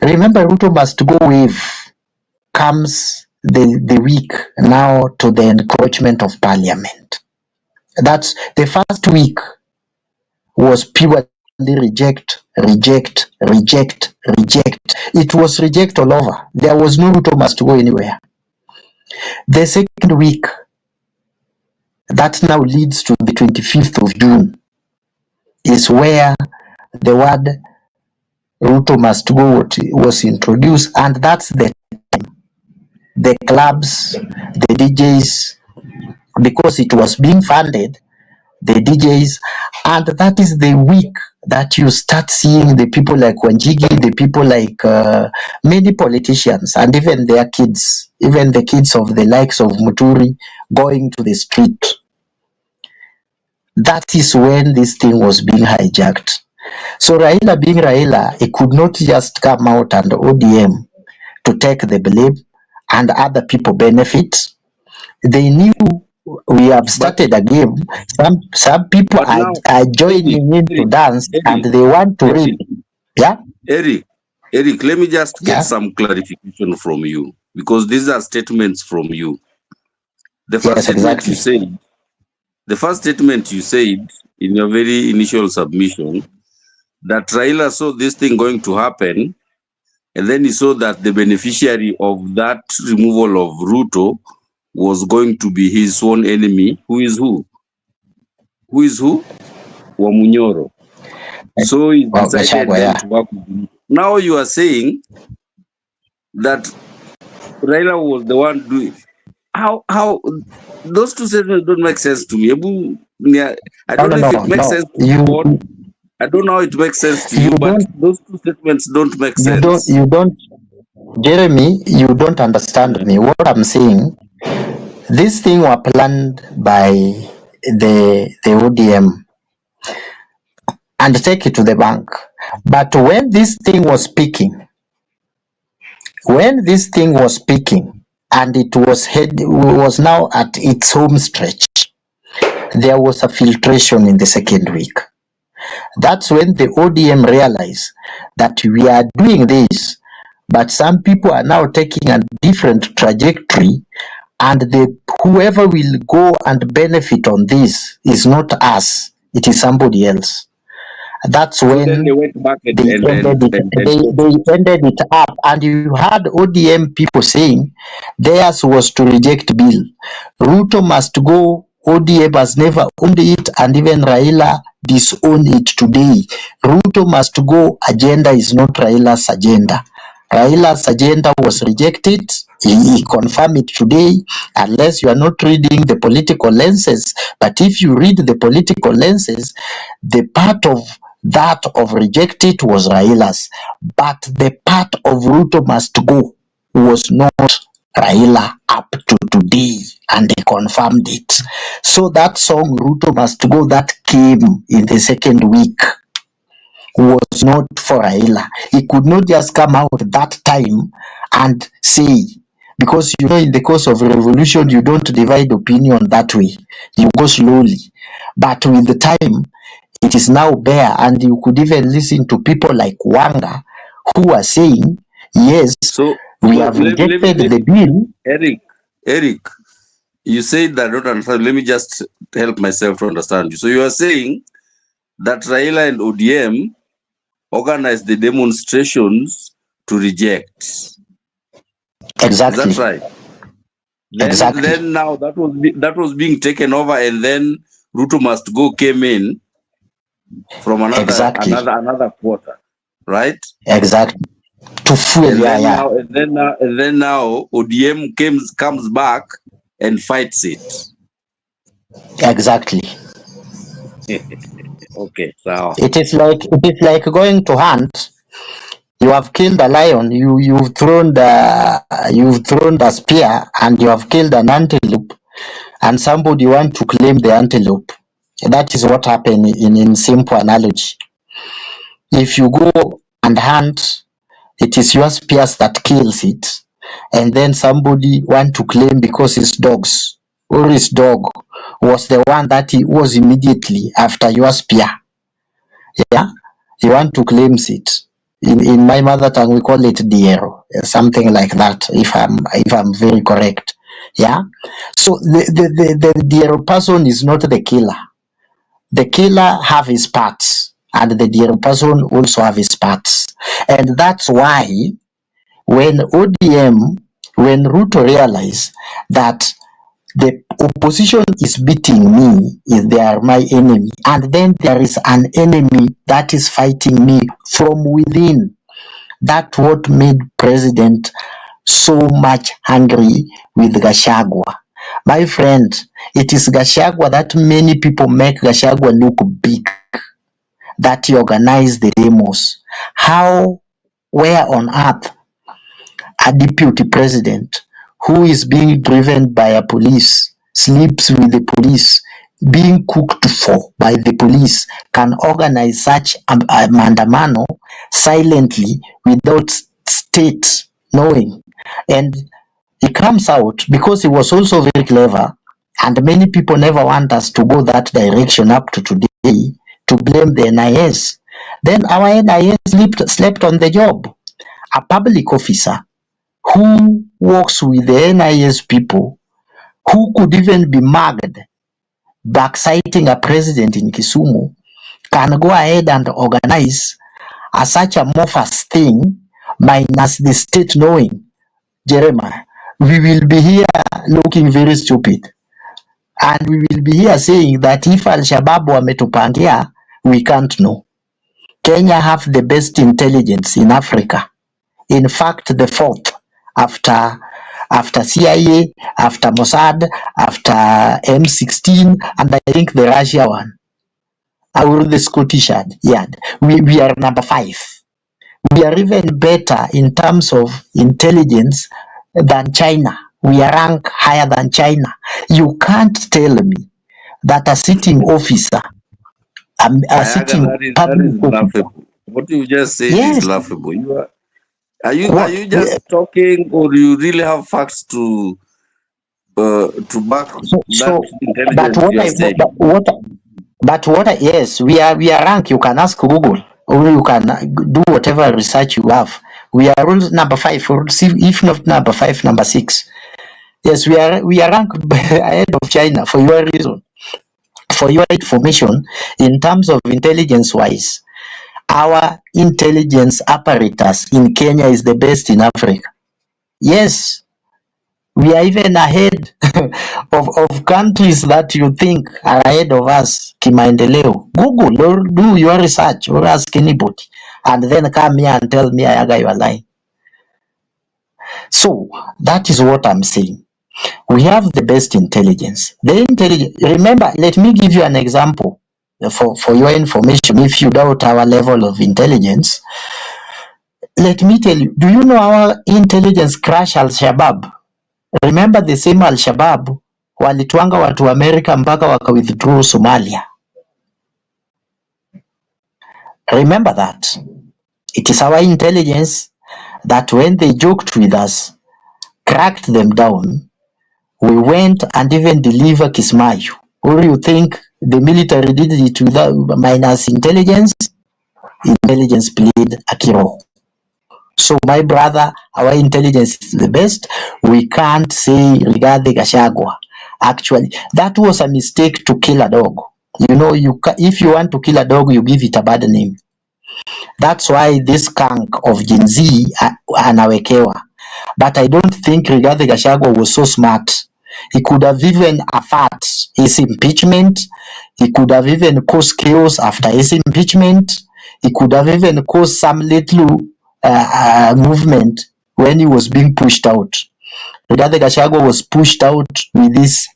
Remember, Ruto Must Go wave comes the week now to the encroachment of parliament. That's the first week was purely reject. It was reject all over. There was no Ruto Must Go anywhere. The second week, that now leads to the 25th of June, is where the word Ruto Must Go was introduced, and that's the time the clubs, the DJs, because it was being funded, the DJs, and that is the week that you start seeing the people like Wanjigi, the people like many politicians, and even their kids, even the kids of the likes of Muturi, going to the street. That is when this thing was being hijacked. So Raila being Raila, he could not just come out and ODM to take the blame and other people benefit. They knew we have started a game. Some people are joining in to dance and they want to read. Yeah? Eric, let me just get some clarification from you, because these are statements from you. The first statement you said, in your very initial submission, that Raila saw this thing going to happen and then he saw that the beneficiary of that removal of Ruto was going to be his sworn enemy. Who is who? Who is who? Wamunyoro. So he decided Gachagua, then yeah. to work with him. Now you are saying that Raila was the one doing. How those two statements don't make sense to me. I don't know if it makes sense to you. I don't know how it makes sense to you, but those two statements don't make sense. You don't, Jeremy, you don't understand me. What I'm saying, this thing was planned by the ODM and take it to the bank. But when this thing was speaking, and it was now at its home stretch, there was a filtration in the second week. That's when the ODM realized that we are doing this, but some people are now taking a different trajectory, and whoever will go and benefit on this is not us, it is somebody else. That's when then they went back and they ended it up, and you had ODM people saying theirs was to reject bill. Ruto must go. ODM has never owned it, and even Raila disowned it today. Ruto must go. Agenda is not Raila's agenda. Raila's agenda was rejected. He confirmed it today, unless you are not reading the political lenses. But if you read the political lenses, the part of that of rejected was Raila's, but the part of Ruto must go was not Raila up to today, and they confirmed it. So that song Ruto must go that came in the second week was not for Raila. He could not just come out that time and say, because you know in the course of revolution you don't divide opinion that way, you go slowly. But with the time it is now bare, and you could even listen to people like Wanga who are saying, yes, we have rejected the bill. Eric, you said that I don't understand. Let me just help myself to understand you. So you are saying that Raila and ODM organized the demonstrations to reject. Exactly. Is that right? Exactly. Then now that was being taken over, and then Ruto must go came in from another quarter, right? Exactly. To fuel, and then now ODM comes back and fights it. Exactly. Okay, so it is like going to hunt. You have killed a lion. You've thrown the spear, and you have killed an antelope, and somebody want to claim the antelope. That is what happened in simple analogy. If you go and hunt, it is your spears that kills it, and then somebody want to claim because his dogs or his dog was the one that he was immediately after your spear. Yeah, you want to claim it. In my mother tongue, we call it diero, something like that. If I'm very correct, yeah. So the diero person is not the killer. The killer have his parts, and the diero person also have his parts, and that's why when Ruto realized that the opposition is beating me, if they are my enemy, and then there is an enemy that is fighting me from within. That's what made President so much angry with Gachagua. My friend, it is Gachagua that many people make Gachagua look big, that he organized the demos. Where on earth a deputy president who is being driven by a police, sleeps with the police, being cooked for by the police, can organize such a maandamano silently without state knowing? And he comes out because he was also very clever, and many people never want us to go that direction up to today, to blame the NIS. Then our NIS slept on the job. A public officer who works with the NIS people, who could even be mugged backciting a president in Kisumu, can go ahead and organize such a morphous thing minus the state knowing, Jeremiah, we will be here looking very stupid. And we will be here saying that if Al-Shabaab wametupangia, we can't know. Kenya have the best intelligence in Africa. In fact, the fourth after CIA, after Mossad, after M16, and I think the Russia one, or the Scottish Yard. We are number 5. We are even better in terms of intelligence than China. We are ranked higher than China. You can't tell me that a sitting officer, a Ayaga, sitting that is public officer, laughable. What you just said yes, is laughable. Are you what, just talking, or you really have facts to back that so, but intelligence what you are I, saying? but what I, yes, we are ranked. You can ask Google, or you can do whatever research you have. We are number 5, or if not number 5, number 6. Yes, we are ranked ahead of China for your reason, for your information. In terms of intelligence wise, our intelligence apparatus in Kenya is the best in Africa. Yes, we are even ahead of countries that you think are ahead of us. Kimaendeleo. Google or do your research or ask anybody, and then come here and tell me Ayaga you are lying. So that is what I'm saying. We have the best intelligence. Remember, let me give you an example for your information. If you doubt our level of intelligence, let me tell you, do you know our intelligence crash Al-Shabaab? Remember the same Al-Shabaab walitwanga watu wa America mpaka waka withdraw Somalia. Remember that. It is our intelligence that when they joked with us, cracked them down, we went and even delivered Kismayu. Or you think the military did it without minus intelligence? Intelligence played a key role. So my brother, our intelligence is the best. We can't say Rigathi Gachagua. Actually, that was a mistake to kill a dog. You know, if you want to kill a dog, you give it a bad name. That's why this skunk of Gen Z anawekewa. But I don't think Rigathi Gachagua was so smart. He could have even affected his impeachment. He could have even caused chaos after his impeachment. He could have even caused some little movement when he was being pushed out. Rigathi Gachagua was pushed out with his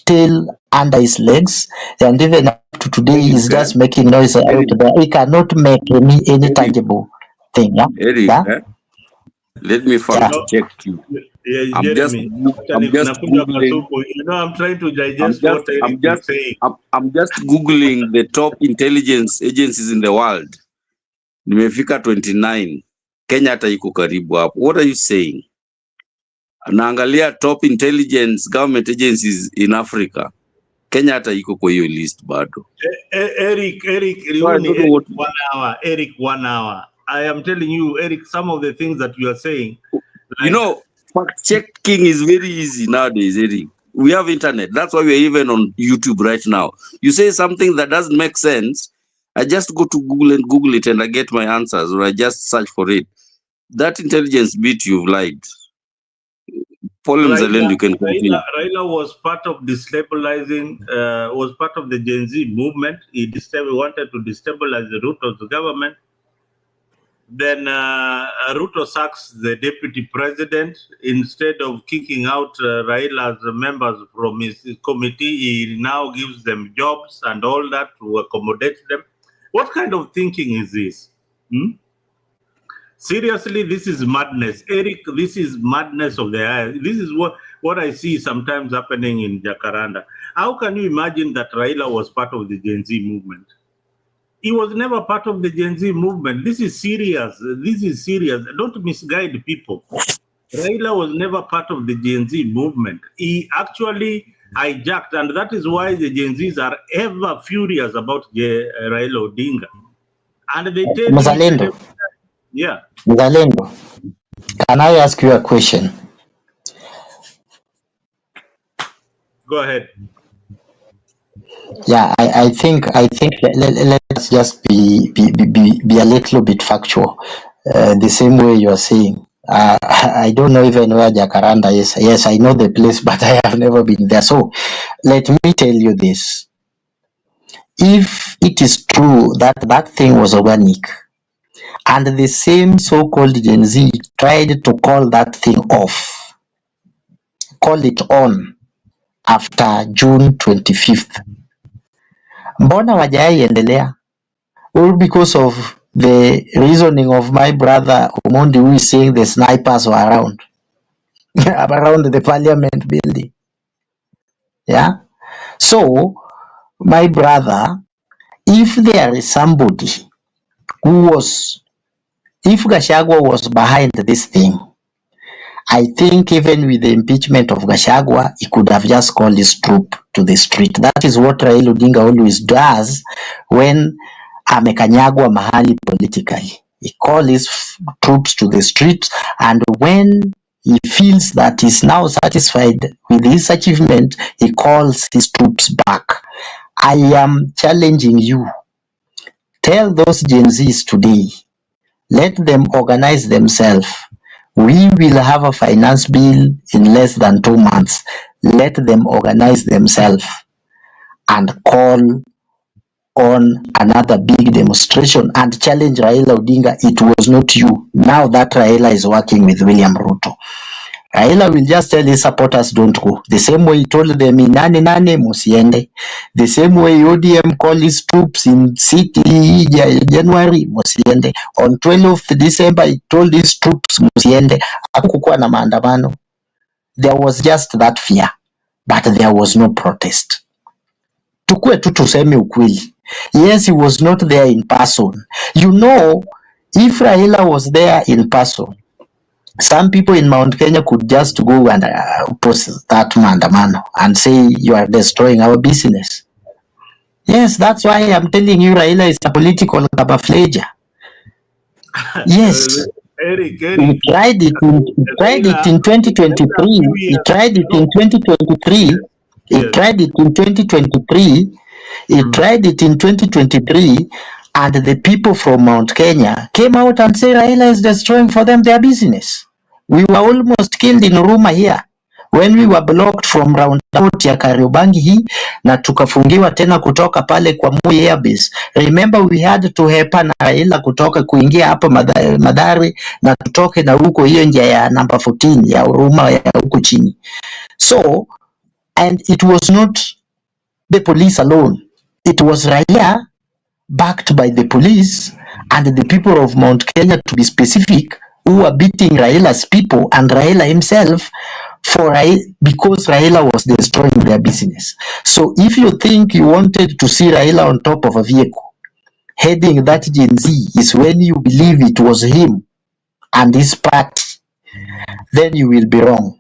tail under his legs, and even up to today he's just making noise out there. He cannot make any tangible thing. Yeah? Eric, Yeah? let me fact check you. Yeah, I'm just googling. I'm trying to digest what Eric is saying. I'm just googling the top intelligence agencies in the world. Nimefika 29. Kenya hata iko karibu hapo. What are you saying? Naangalia top intelligence government agencies in Africa. Kenya hata iko kwa hiyo list bado. Eric, Eric, 1 hour. I am telling you, Eric, some of the things that you are saying. You know, fact checking is very easy nowadays, Eric. We have internet. That's why we're even on YouTube right now. You say something that doesn't make sense, I just go to Google and Google it and I get my answers, or I just search for it. That intelligence bit, you've lied. Raila was part of destabilizing, was part of the Gen Z movement. He wanted to destabilize the Ruto's government. Then Ruto sacks the deputy president. Instead of kicking out Raila's members from his committee, he now gives them jobs and all that to accommodate them. What kind of thinking is this? Seriously, this is madness. Eric, this is madness of the eye. This is what I see sometimes happening in Jacaranda. How can you imagine that Raila was part of the Gen Z movement? He was never part of the Gen Z movement. This is serious. This is serious. Don't misguide people. Raila was never part of the Gen Z movement. He actually hijacked, and that is why the Gen Zs are ever furious about Raila Odinga. And they tell Mzalendo. Yeah. Mzalendo, can I ask you a question? Go ahead. Yeah, I think let us just be a little bit factual. the same way you are saying. I don't know even where Jacaranda is. Yes, I know the place, but I have never been there. So let me tell you this. If it is true that that thing was organic, and the same so-called Gen Z tried to call that thing off, call it on after June 25th, mbona wajaiendelea? All because of the reasoning of my brother Omondi, who is saying the snipers were around around the parliament building. Yeah. So, my brother, if there is somebody who was, if Gachagua was behind this thing, I think even with the impeachment of Gachagua, he could have just called his troop to the street. That is what Raila Odinga always does when amekanyagwa mahali politically. He calls his troops to the street, and when he feels that he's now satisfied with his achievement, he calls his troops back. I am challenging you. Tell those Gen Zs today, let them organize themselves. We will have a finance bill in less than 2 months. Let them organize themselves and call on another big demonstration and challenge Raila Odinga. It was not you. Now that Raila is working with William Ruto, Raila will just tell his supporters don't go. The same way he told them in nane musiende. The same way ODM called his troops in city January musiende. On 12th December he told his troops musiende. Hakukuwa na maandamano. There was just that fear, but there was no protest. Tukue tu tuseme ukweli. Yes, he was not there in person. You know, if Raila was there in person, some people in Mount Kenya could just go and post that maandamano and say you are destroying our business. Yes, that's why I'm telling you Raila is a political camouflage. Yes. Eric, He tried it in 2023. He tried it in 2023. He tried it in 2023. He tried it in 2023, and the people from Mount Kenya came out and said Raila is destroying for them their business. We were almost killed in Ruma here when we were blocked from roundabout ya Kariobangi hii na tukafungiwa tena kutoka pale kwa Moi Airbase. Remember we had to hepa na Raila kutoka kuingia hapa Madare na tutoke na huko hiyo njia ya number 14 ya Ruma ya huko chini. So, and it was not the police alone. It was Raila backed by the police and the people of Mount Kenya, to be specific, who were beating Raila's people and Raila himself because Raila was destroying their business. So if you think you wanted to see Raila on top of a vehicle heading that Gen Z is when you believe it was him and his party, then you will be wrong.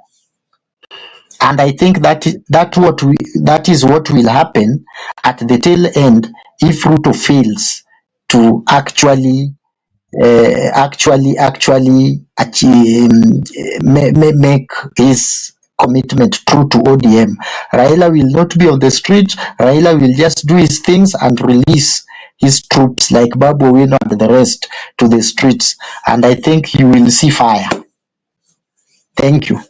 And I think that is what will happen at the tail end if Ruto fails to actually make his commitment true to ODM. Raila will not be on the street. Raila will just do his things and release his troops like Babu Owino and the rest to the streets. And I think you will see fire. Thank you.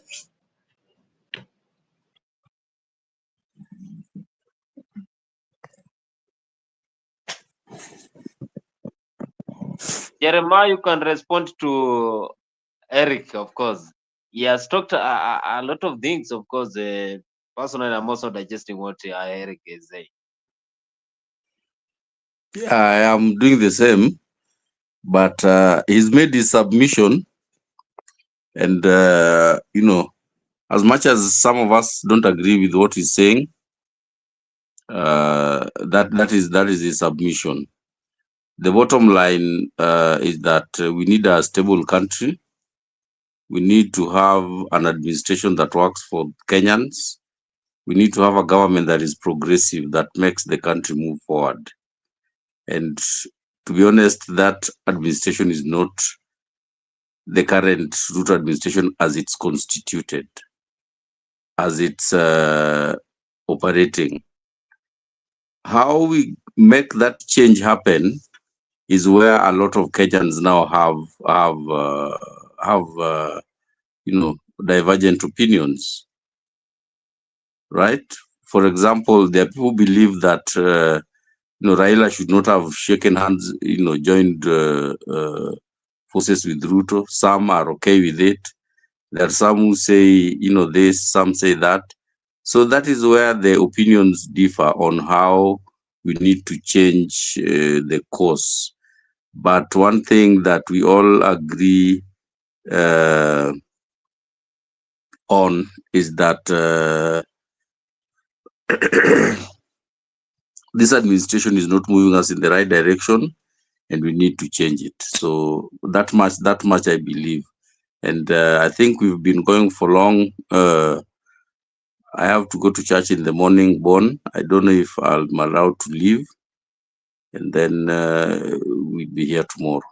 Jeremiah, you can respond to Eric, of course. He has talked a lot of things, of course. Personally, I'm also digesting what Eric is saying. Yeah, I am doing the same, but he's made his submission, and you know, as much as some of us don't agree with what he's saying, that is his submission. The bottom line is that we need a stable country. We need to have an administration that works for Kenyans. We need to have a government that is progressive, that makes the country move forward. And to be honest, that administration is not the current Ruto administration as it's constituted, as it's operating. How we make that change happen is where a lot of Kenyans now have divergent opinions, right? For example, there are people who believe that Raila should not have shaken hands, joined forces with Ruto. Some are okay with it. There are some who say, this, some say that. So that is where the opinions differ on how we need to change the course. But one thing that we all agree on is that this administration is not moving us in the right direction, and we need to change it. So that much I believe. And I think we've been going for long. I have to go to church in the morning, Bon. I don't know if I'm allowed to leave. And then we'll be here tomorrow.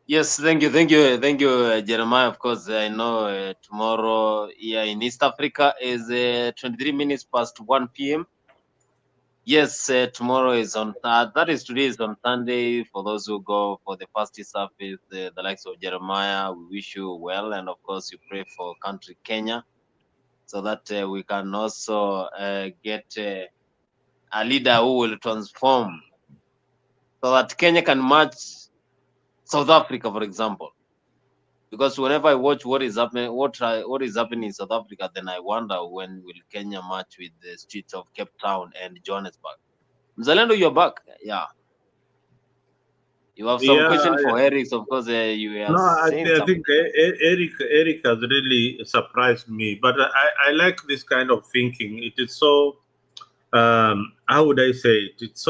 Yes, thank you, Jeremiah. Of course, I know tomorrow here in East Africa is 23 minutes past 1 p.m. Yes, tomorrow is on, today is on Sunday. For those who go for the fasting service, the likes of Jeremiah, we wish you well. And of course, you pray for country Kenya, so that we can also get a leader who will transform, so that Kenya can match South Africa, for example. Because whenever I watch what is happening, what is happening in South Africa, then I wonder when will Kenya match with the streets of Cape Town and Johannesburg. Mzalendo, you're back. Yeah. You have some question for Eric, of course. You are saying I something. think Eric has really surprised me. But I like this kind of thinking. It is so, how would I say it? It's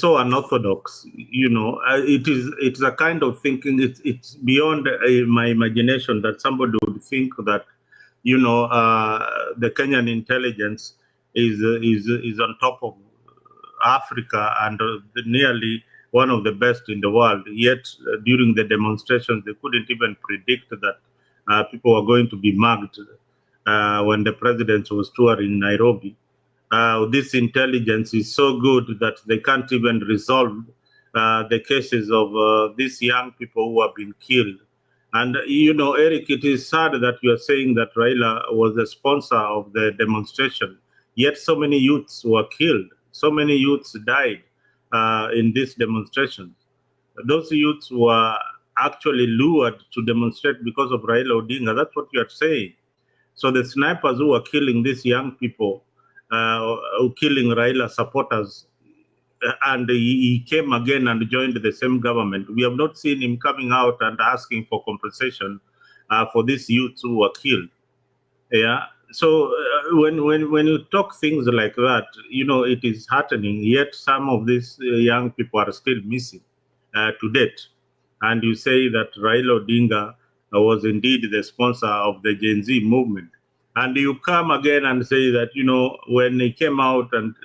so unorthodox. It's a kind of thinking. It's beyond my imagination that somebody would think that the Kenyan intelligence is on top of Africa and nearly one of the best in the world. Yet during the demonstrations, they couldn't even predict that people were going to be mugged when the president was touring Nairobi. This intelligence is so good that they can't even resolve the cases of these young people who have been killed. And, Eric, it is sad that you are saying that Raila was the sponsor of the demonstration, yet so many youths were killed. So many youths died in this demonstration. Those youths were actually lured to demonstrate because of Raila Odinga. That's what you are saying. So the snipers who were killing these young people, killing Raila supporters, and he came again and joined the same government. We have not seen him coming out and asking for compensation for these youths who were killed. Yeah. So when you talk things like that, it is heartening. Yet some of these young people are still missing to date. And you say that Raila Odinga was indeed the sponsor of the Gen Z movement. And you come again and say that, when he came out and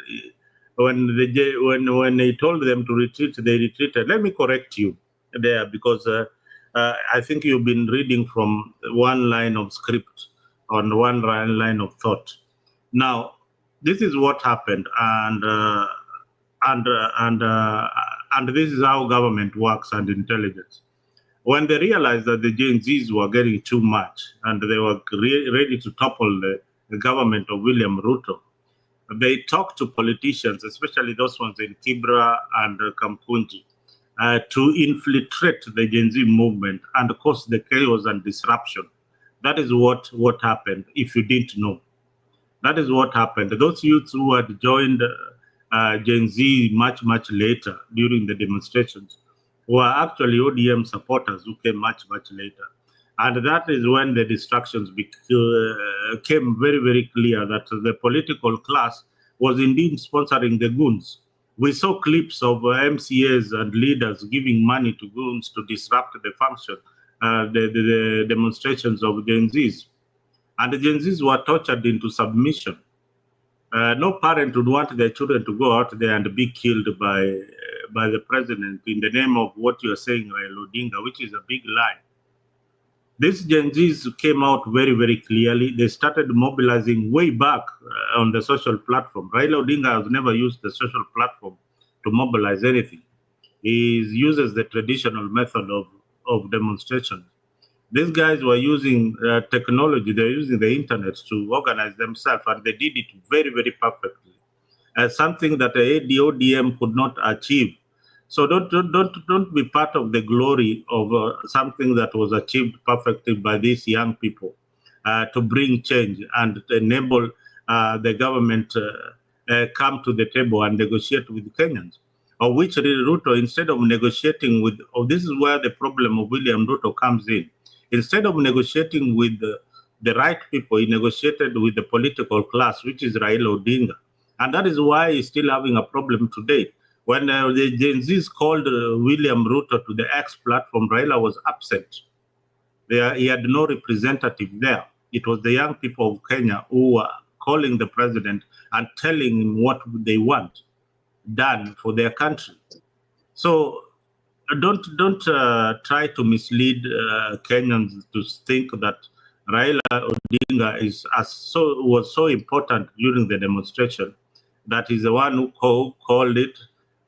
when they told them to retreat, they retreated. Let me correct you there, because I think you've been reading from one line of script on one line of thought. Now, this is what happened, and this is how government works and intelligence. When they realized that the Gen Zs were getting too much and they were ready to topple the government of William Ruto, they talked to politicians, especially those ones in Kibra and Kamkunji, to infiltrate the Gen Z movement and cause the chaos and disruption. That is what happened, if you didn't know. That is what happened. Those youths who had joined Gen Z much later during the demonstrations were actually ODM supporters who came much later. And that is when the distractions became very clear that the political class was indeed sponsoring the goons. We saw clips of MCAs and leaders giving money to goons to disrupt the function, the demonstrations of Gen Zs. And the Gen Zs were tortured into submission. No parent would want their children to go out there and be killed by the president in the name of what you are saying, Raila Odinga, which is a big lie. These Gen Zs came out very, very clearly. They started mobilizing way back on the social platform. Raila Odinga has never used the social platform to mobilize anything. He uses the traditional method of demonstration. These guys were using technology, they're using the internet to organize themselves, and they did it very, very perfectly. Something that the ODM could not achieve. So don't be part of the glory of something that was achieved perfectly by these young people to bring change and to enable the government come to the table and negotiate with Kenyans. Of which Ruto, instead of negotiating with, this is where the problem of William Ruto comes in. Instead of negotiating with the right people, he negotiated with the political class, which is Raila Odinga. And that is why he's still having a problem today. When the Gen Zs called William Ruto to the X platform, Raila was upset. He had no representative there. It was the young people of Kenya who were calling the president and telling him what they want done for their country. So don't try to mislead Kenyans to think that Raila Odinga was so important during the demonstration that he's the one who called it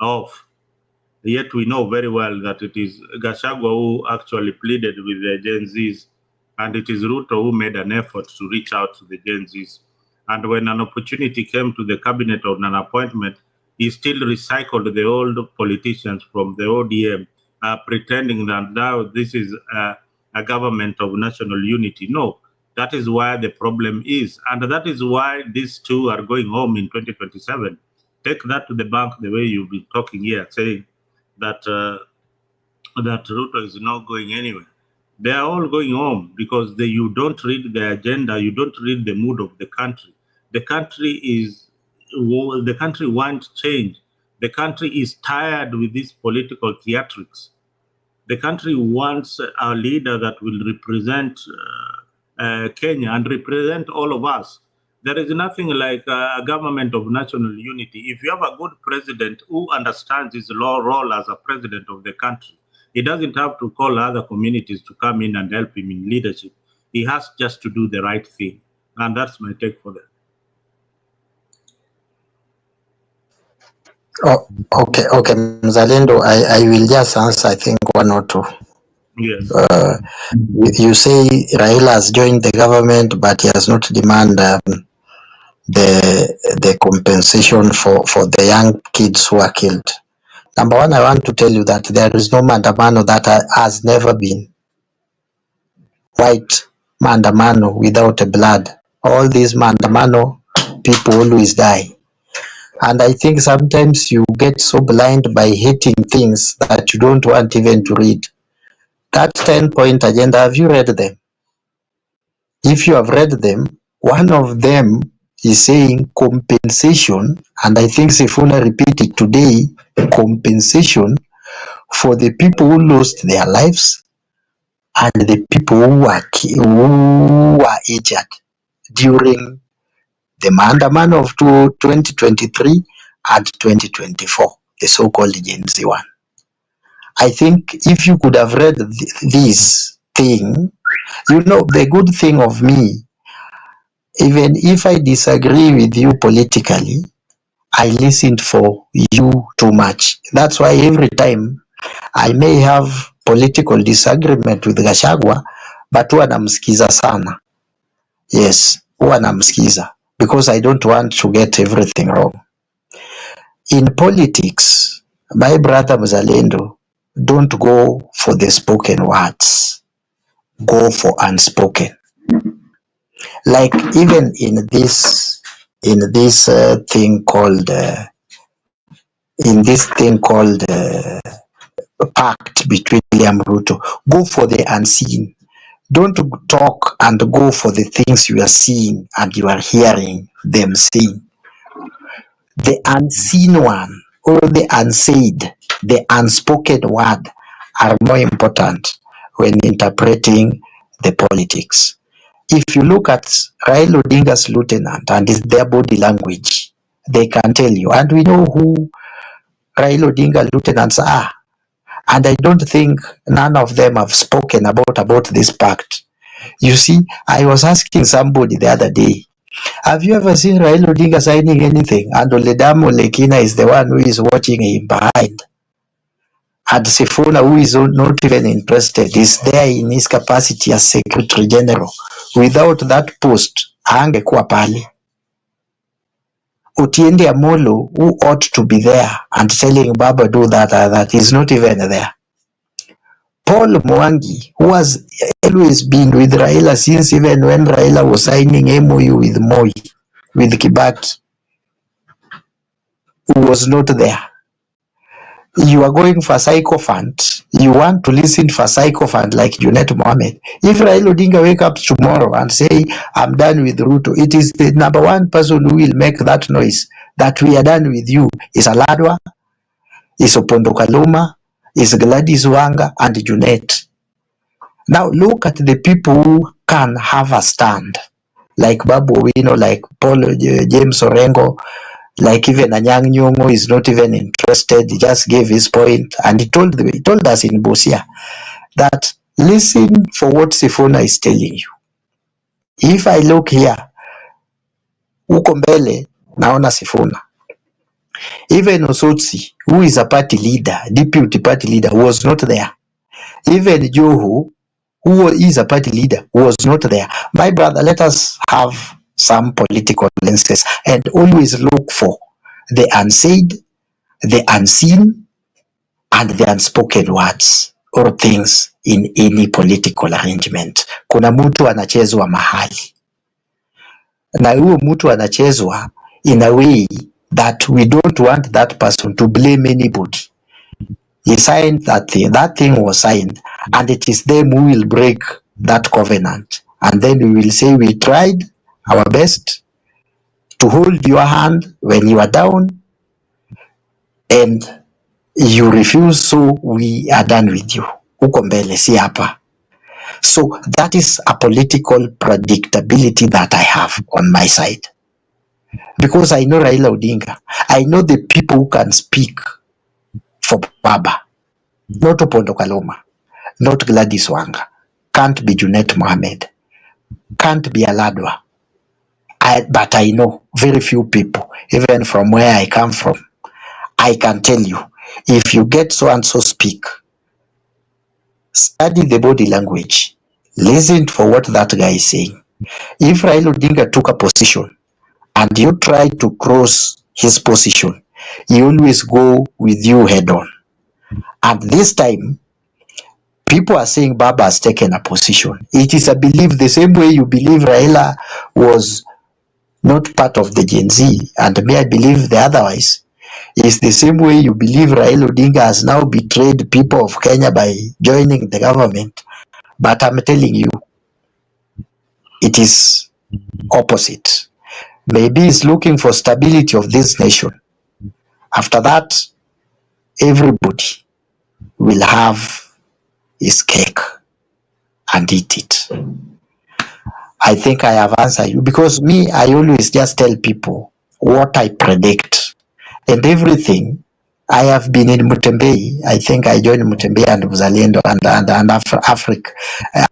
off. Yet we know very well that it is Gachagua who actually pleaded with the Gen Zs, and it is Ruto who made an effort to reach out to the Gen Zs. And when an opportunity came to the cabinet of an appointment, he still recycled the old politicians from the ODM, pretending that now this is a government of national unity. No, that is where the problem is. And that is why these two are going home in 2027. Take that to the bank the way you've been talking here, saying that that Ruto is not going anywhere. They are all going home because you don't read the agenda, you don't read the mood of the country. The country wants change. The country is tired with these political theatrics. The country wants a leader that will represent Kenya and represent all of us. There is nothing like a government of national unity. If you have a good president who understands his role as a president of the country, he doesn't have to call other communities to come in and help him in leadership. He has just to do the right thing. And that's my take for that. Oh, okay, Mzalendo, I will just answer, I think, one or two. Yes. You say Raila has joined the government, but he has not demanded the compensation for the young kids who are killed. Number one, I want to tell you that there is no mandamano that has never been white mandamano without blood. All these mandamano, people always die. And I think sometimes you get so blind by hating things that you don't want even to read. That 10-point agenda, have you read them? If you have read them, one of them is saying compensation, and I think Sifuna repeated today, compensation for the people who lost their lives and the people who were injured during the mandamano of 2023 and 2024, the so-called Gen Z one. I think if you could have read this thing, you know, the good thing of me, even if I disagree with you politically, I listened for you too much. That's why every time I may have political disagreement with Gachagua, but huwa namsikiza sana. Yes, huwa namsikiza because I don't want to get everything wrong. In politics, my brother Mzalendo, don't go for the spoken words. Go for unspoken. Like even in this thing called pact between William Ruto, go for the unseen. Don't talk and go for the things you are seeing and you are hearing them saying. The unseen one or the unsaid, the unspoken word are more important when interpreting the politics. If you look at Raila Odinga's lieutenant and their body language, they can tell you. And we know who Raila Odinga lieutenants are. And I don't think none of them have spoken about this pact. You see, I was asking somebody the other day, have you ever seen Raila Odinga signing anything? And Oledamo Lekina is the one who is watching him behind. And Sifuna, who is not even interested, is there in his capacity as Secretary General. Without that post, hangekuwa pale. Otiende Amolo, who ought to be there and telling Baba do that is not even there. Paul Mwangi, who has always been with Raila since even when Raila was signing MOU with Moi, with Kibaki, who was not there. You are going for sycophant. You want to listen for sycophant like Junet Mohammed. If Raila Odinga wake up tomorrow and say, I'm done with Ruto, it is the number one person who will make that noise that we are done with you is Aladwa, is Opondo Kaluma, is Gladys Wanga, and Junet. Now look at the people who can have a stand, like Babu Owino, like Paul James Orengo, like even Anyang' Nyong'o is not even interested. He just gave his point, and he told us in Busia that listen for what Sifuna is telling you. If I look here, uko mbele naona Sifuna. Even Osotsi, who is a party leader, deputy party leader, was not there. Even Joho, who is a party leader, was not there. My brother, let us have some political lenses and always look for the unsaid, the unseen, and the unspoken words or things in any political arrangement. Kuna mtu anachezwa mahali. Na huyo mtu anachezwa in a way that we don't want that person to blame anybody. He signed that thing. That thing was signed, and it is them who will break that covenant. And then we will say we tried our best to hold your hand when you are down, and you refuse, so we are done with you. Uko mbele, si hapa. So that is a political predictability that I have on my side. Because I know Raila Odinga. I know the people who can speak for Baba. Not Opondo Kaluma, not Gladys Wanga, can't be Junet Mohammed, can't be Aladwa. But I know very few people, even from where I come from. I can tell you, if you get so and so speak, study the body language, listen for what that guy is saying. If Raila Odinga took a position and you try to cross his position, he always go with you head on. And this time, people are saying Baba has taken a position. It is a belief the same way you believe Raila was not part of the Gen Z, and me I believe the otherwise. It's the same way you believe Raila Odinga has now betrayed people of Kenya by joining the government. But I'm telling you, it is opposite. Maybe he's looking for stability of this nation. After that, everybody will have his cake and eat it. I think I have answered you, because me, I always just tell people what I predict and everything. I have been in Mutembei. I think I joined Mutembei and Mzalendo and Africa.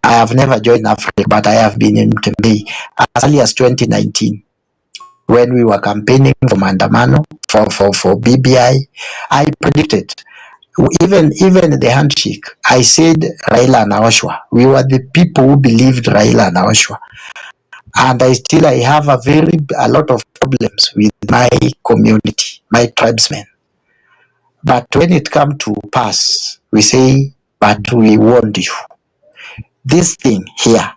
I have never joined Africa, but I have been in Mutembei as early as 2019 when we were campaigning for Mandamano, for BBI. I predicted. Even the handshake, I said Raila and Oshwa. We were the people who believed Raila and Oshwa. And I have a lot of problems with my community, my tribesmen. But when it comes to pass, we say, but we warned you. This thing here,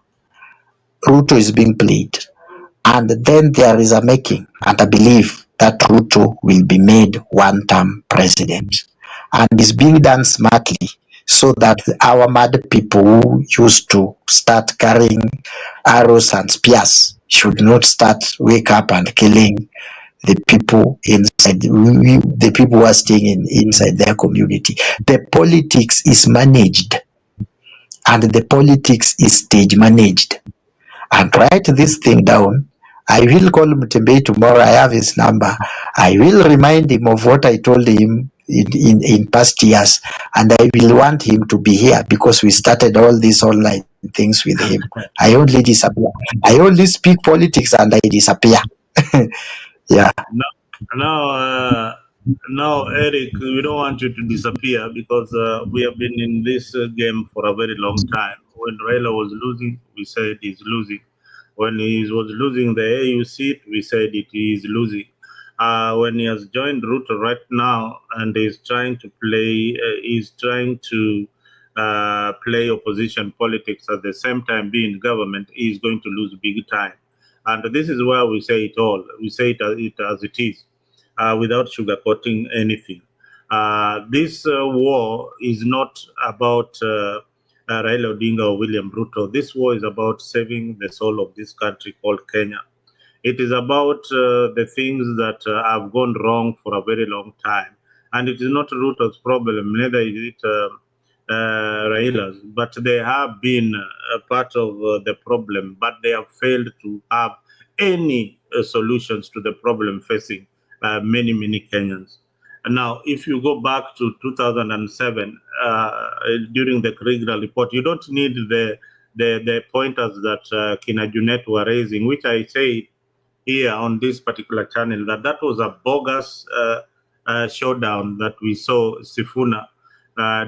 Ruto is being played. And then there is a making and a belief that Ruto will be made one-term president. And it's being done smartly so that our mad people who used to start carrying arrows and spears should not wake up and killing the people inside, the people who are staying inside their community. The politics is managed, and the politics is stage managed. And write this thing down. I will call Mutembei tomorrow. I have his number. I will remind him of what I told him in past years, and I will want him to be here because we started all these online things with him. I only disappear. I only speak politics and I disappear. Yeah. Now, Eric, we don't want you to disappear because we have been in this game for a very long time. When Raila was losing, we said he's losing. When he was losing the AU seat, we said he is losing. When he has joined Ruto right now and is trying to play opposition politics at the same time being government, he is going to lose big time. And this is where we say it all. We say it as it is, without sugarcoating anything. This war is not about Raila Odinga or William Ruto. This war is about saving the soul of this country called Kenya. It is about the things that have gone wrong for a very long time. And it is not Ruto's problem, neither is it Raila's, but they have been a part of the problem, but they have failed to have any solutions to the problem facing many Kenyans. And now, if you go back to 2007, during the Kriegler report, you don't need the pointers that Kina Junet were raising, which I say here on this particular channel, that was a bogus showdown that we saw Sifuna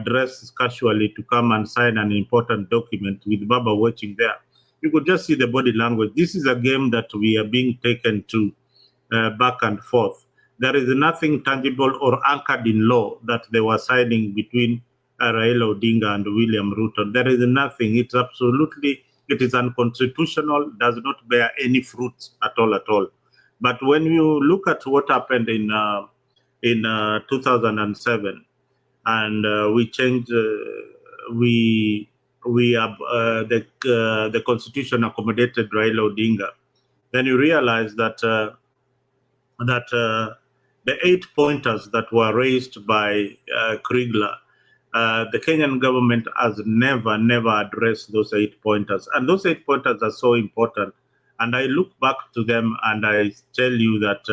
dressed casually to come and sign an important document with Baba watching there. You could just see the body language. This is a game that we are being taken to back and forth. There is nothing tangible or anchored in law that they were signing between Raila Odinga and William Ruto. There is nothing. It is unconstitutional, does not bear any fruits at all. But when you look at what happened in 2007, and we changed, we have the constitution accommodated Raila Odinga, then you realize that the 8 pointers that were raised by Kriegler, the Kenyan government has never addressed those 8 pointers. And those 8 pointers are so important. And I look back to them and I tell you that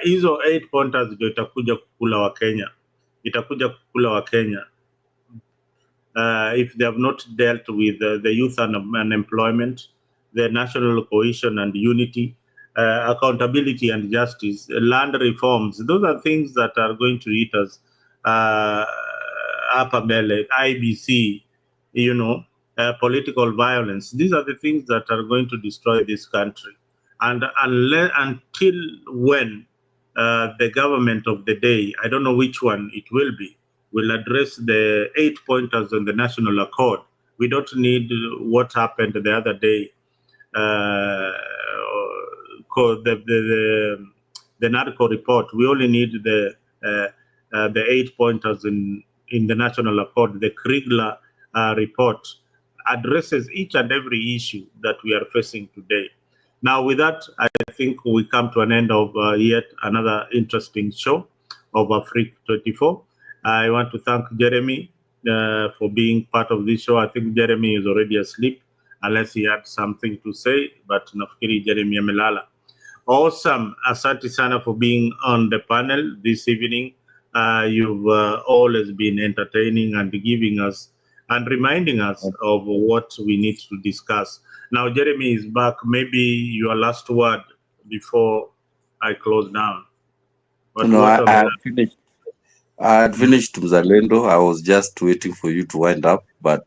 hizo 8 pointers ndio itakuja kukula wa Kenya. Itakuja kukula wa Kenya. If they have not dealt with the youth unemployment, the national cohesion and unity, accountability and justice, land reforms, those are things that are going to hit us upper belly, IBC, political violence. These are the things that are going to destroy this country. And until when the government of the day, I don't know which one it will be, will address the 8 pointers on the national accord. We don't need what happened the other day, the NARCO report. We only need the 8 pointers in the national accord. The Kriegler report addresses each and every issue that we are facing today. Now, with that, I think we come to an end of yet another interesting show of Afrique 24. I want to thank Jeremy for being part of this show. I think Jeremy is already asleep, unless he had something to say, but nafikiri Jeremy amelala. Awesome. Asante sana for being on the panel this evening. You've always been entertaining and giving us and reminding us of what we need to discuss. Now, Jeremy is back. Maybe your last word before I close down. I had finished Mzalendo. I was just waiting for you to wind up, but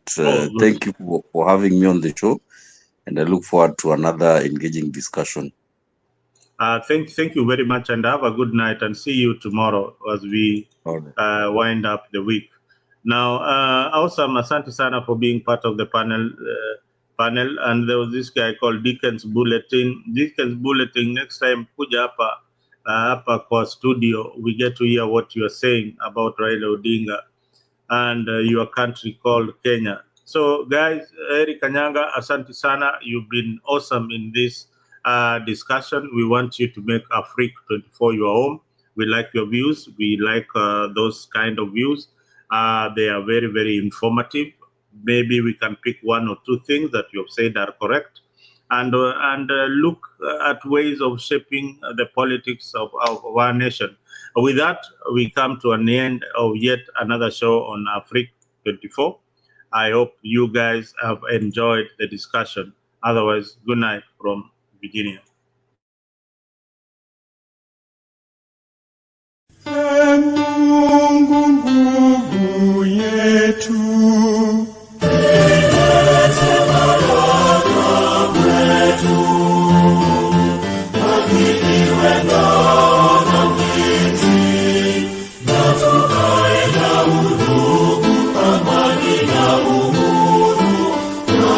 thank you for having me on the show, and I look forward to another engaging discussion. Thank you very much, and have a good night, and see you tomorrow as we wind up the week. Now, awesome. Asante sana for being part of the panel, and there was this guy called Dickens Bulletin. Next time, kuja hapa kwa studio, we get to hear what you are saying about Raila Odinga and your country called Kenya. So, guys, Eric Kanyanga, asante sana. You've been awesome in this discussion. We want you to make Afrique 24 your home. We like your views. We like those kind of views. They are very informative. Maybe we can pick one or two things that you have said are correct. and look at ways of shaping the politics of our nation. With that, we come to an end of yet another show on Africa 24. I hope you guys have enjoyed the discussion. Otherwise, good night from Virginia. Mungu nguvu yetu, ilete baraka kwetu, hakiliwe ngao na mlinzi, na tukae na udugu, amani na uhuru, na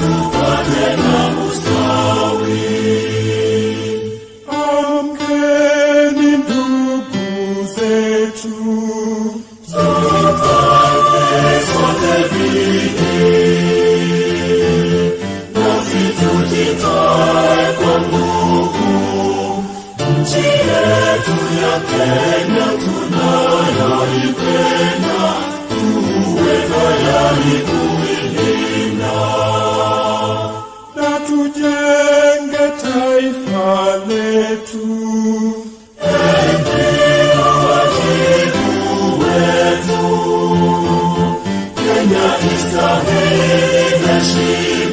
tupate na ustawi. Amkeni ndugu zetu, tufanye sote bidii, nasi tujitoe kwa nguvu. Nchi yetu ya Kenya tunayoipenda, tuwe tayari kuilinda, na tujenge taifa letu. Ndio wajibu wetu, Kenya istahili heshima.